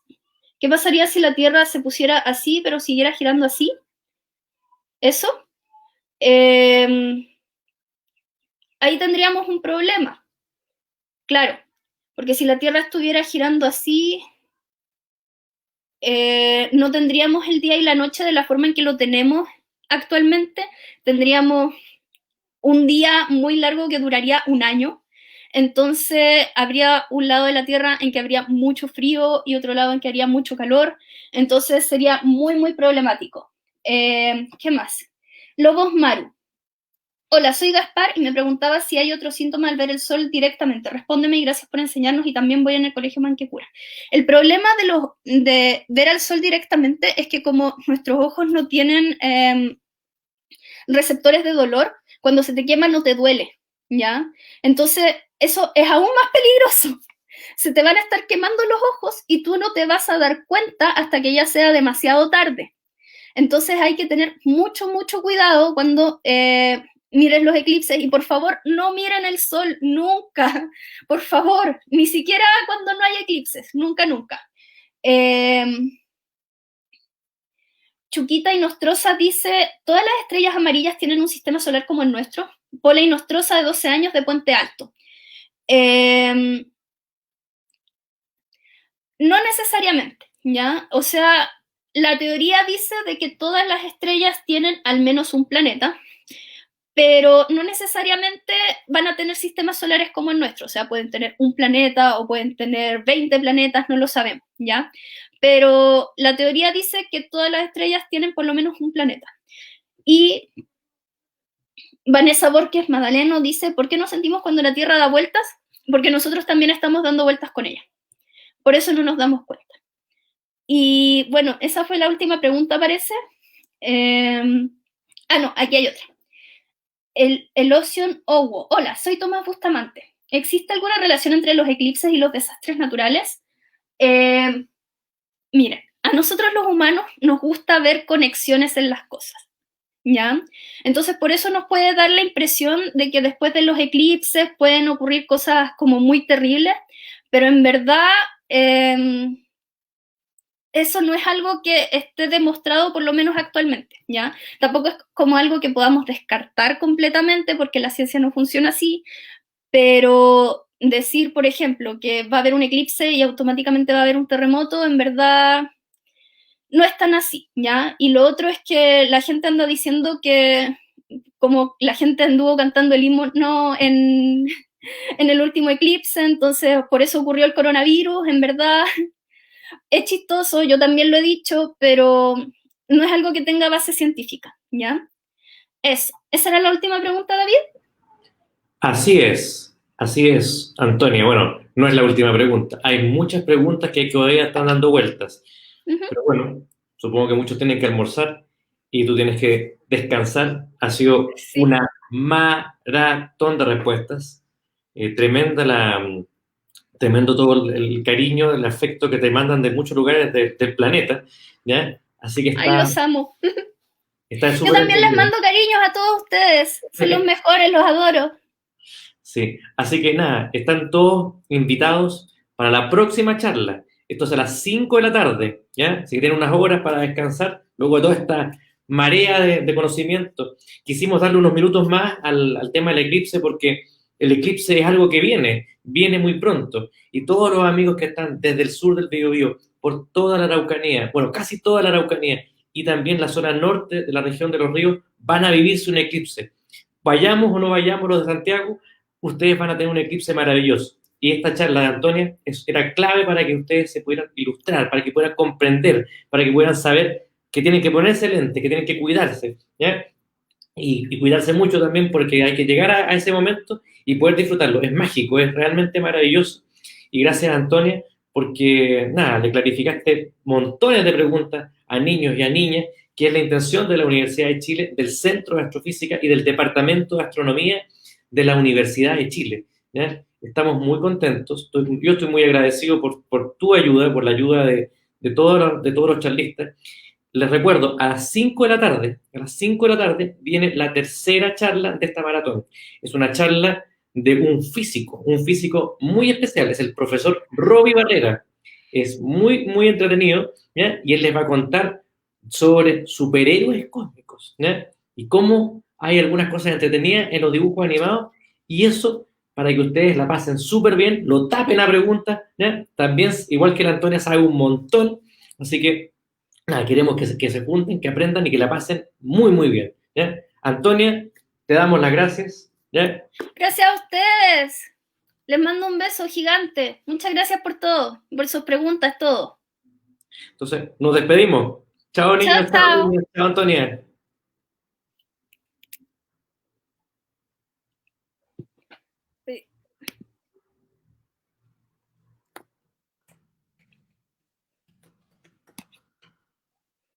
¿qué pasaría si la Tierra se pusiera así, pero siguiera girando así? ¿Eso? Ahí tendríamos un problema. Claro, porque si la Tierra estuviera girando así, no tendríamos el día y la noche de la forma en que lo tenemos actualmente. Tendríamos un día muy largo que duraría un año. Entonces habría un lado de la Tierra en que habría mucho frío y otro lado en que haría mucho calor. Entonces sería muy, muy problemático. ¿Qué más? Lobos Maru. Hola, soy Gaspar y me preguntaba si hay otro síntoma al ver el sol directamente. Respóndeme y gracias por enseñarnos y también voy en el colegio Manquecura. El problema de ver al sol directamente es que como nuestros ojos no tienen receptores de dolor, cuando se te quema no te duele, ¿ya? Entonces eso es aún más peligroso. Se te van a estar quemando los ojos y tú no te vas a dar cuenta hasta que ya sea demasiado tarde. Entonces hay que tener mucho, mucho cuidado cuando miren los eclipses y por favor no miren el sol nunca, por favor, ni siquiera cuando no hay eclipses, nunca, nunca. Chuquita y Nostrosa dice, ¿todas las estrellas amarillas tienen un sistema solar como el nuestro? Pola y Nostrosa de 12 años de Puente Alto. No necesariamente, ¿ya? O sea, la teoría dice de que todas las estrellas tienen al menos un planeta, pero no necesariamente van a tener sistemas solares como el nuestro, o sea, pueden tener un planeta o pueden tener 20 planetas, no lo sabemos, ¿ya? Pero la teoría dice que todas las estrellas tienen por lo menos un planeta. Y Vanessa Borges Madaleno dice, ¿por qué nos sentimos cuando la Tierra da vueltas? Porque nosotros también estamos dando vueltas con ella. Por eso no nos damos cuenta. Y bueno, esa fue la última pregunta, parece. No, aquí hay otra. El Ocean Owo. Hola, soy Tomás Bustamante. ¿Existe alguna relación entre los eclipses y los desastres naturales? Miren, a nosotros los humanos nos gusta ver conexiones en las cosas, ¿ya? Entonces, por eso nos puede dar la impresión de que después de los eclipses pueden ocurrir cosas como muy terribles, pero en verdad eso no es algo que esté demostrado, por lo menos actualmente, ¿ya? Tampoco es como algo que podamos descartar completamente, porque la ciencia no funciona así, pero decir, por ejemplo, que va a haber un eclipse y automáticamente va a haber un terremoto, en verdad no es tan así, ¿ya? Y lo otro es que la gente anda diciendo que, como la gente anduvo cantando el himno en el último eclipse, entonces por eso ocurrió el coronavirus, en verdad es chistoso, yo también lo he dicho, pero no es algo que tenga base científica, ¿ya? Eso. ¿Esa era la última pregunta, David? Así es, Antonia. Bueno, no es la última pregunta. Hay muchas preguntas que todavía están dando vueltas. Uh-huh. Pero bueno, supongo que muchos tienen que almorzar y tú tienes que descansar. Ha sido Sí. una maratón de respuestas. Tremendo todo el cariño, el afecto que te mandan de muchos lugares del planeta, ¿ya? Así que Ay, los amo. está Yo súper también les entendido. mando cariños a todos ustedes. Son los mejores, los adoro. Sí, así que nada, están todos invitados para la próxima charla. Esto es a las 5 de la tarde, ¿ya? Si tienen unas horas para descansar, luego de toda esta marea de conocimiento, quisimos darle unos minutos más al tema del eclipse porque el eclipse es algo que viene muy pronto. Y todos los amigos que están desde el sur del Biobío, por toda la Araucanía, bueno, casi toda la Araucanía, y también la zona norte de la región de los ríos, van a vivirse un eclipse. Vayamos o no vayamos los de Santiago, ustedes van a tener un eclipse maravilloso. Y esta charla de Antonia era clave para que ustedes se pudieran ilustrar, para que puedan comprender, para que puedan saber que tienen que ponerse lentes, que tienen que cuidarse, ¿ya? Y cuidarse mucho también porque hay que llegar a ese momento y poder disfrutarlo. Es mágico, es realmente maravilloso. Y gracias, Antonia, porque, nada, le clarificaste montones de preguntas a niños y a niñas, que es la intención de la Universidad de Chile, del Centro de Astrofísica y del Departamento de Astronomía de la Universidad de Chile, ¿ya? Estamos muy contentos. Yo estoy muy agradecido por tu ayuda, por la ayuda de todos los charlistas. Les recuerdo, a las 5 de la tarde viene la tercera charla de esta maratón. Es una charla de un físico muy especial, es el profesor Roby Barrera. Es muy, muy entretenido, ¿ya? Y él les va a contar sobre superhéroes cósmicos, ¿ya? Y cómo hay algunas cosas entretenidas en los dibujos animados, y eso para que ustedes la pasen súper bien, lo tapen a preguntas, ¿ya? También, igual que la Antonia, sabe un montón, así que nada, queremos que se junten, que aprendan y que la pasen muy, muy bien, ¿ya? Antonia, te damos las gracias, ¿ya? Gracias a ustedes. Les mando un beso gigante. Muchas gracias por todo, por sus preguntas, todo. Entonces, nos despedimos. Chao, Chao, niños, chao, chao. niños, chao, Antonia.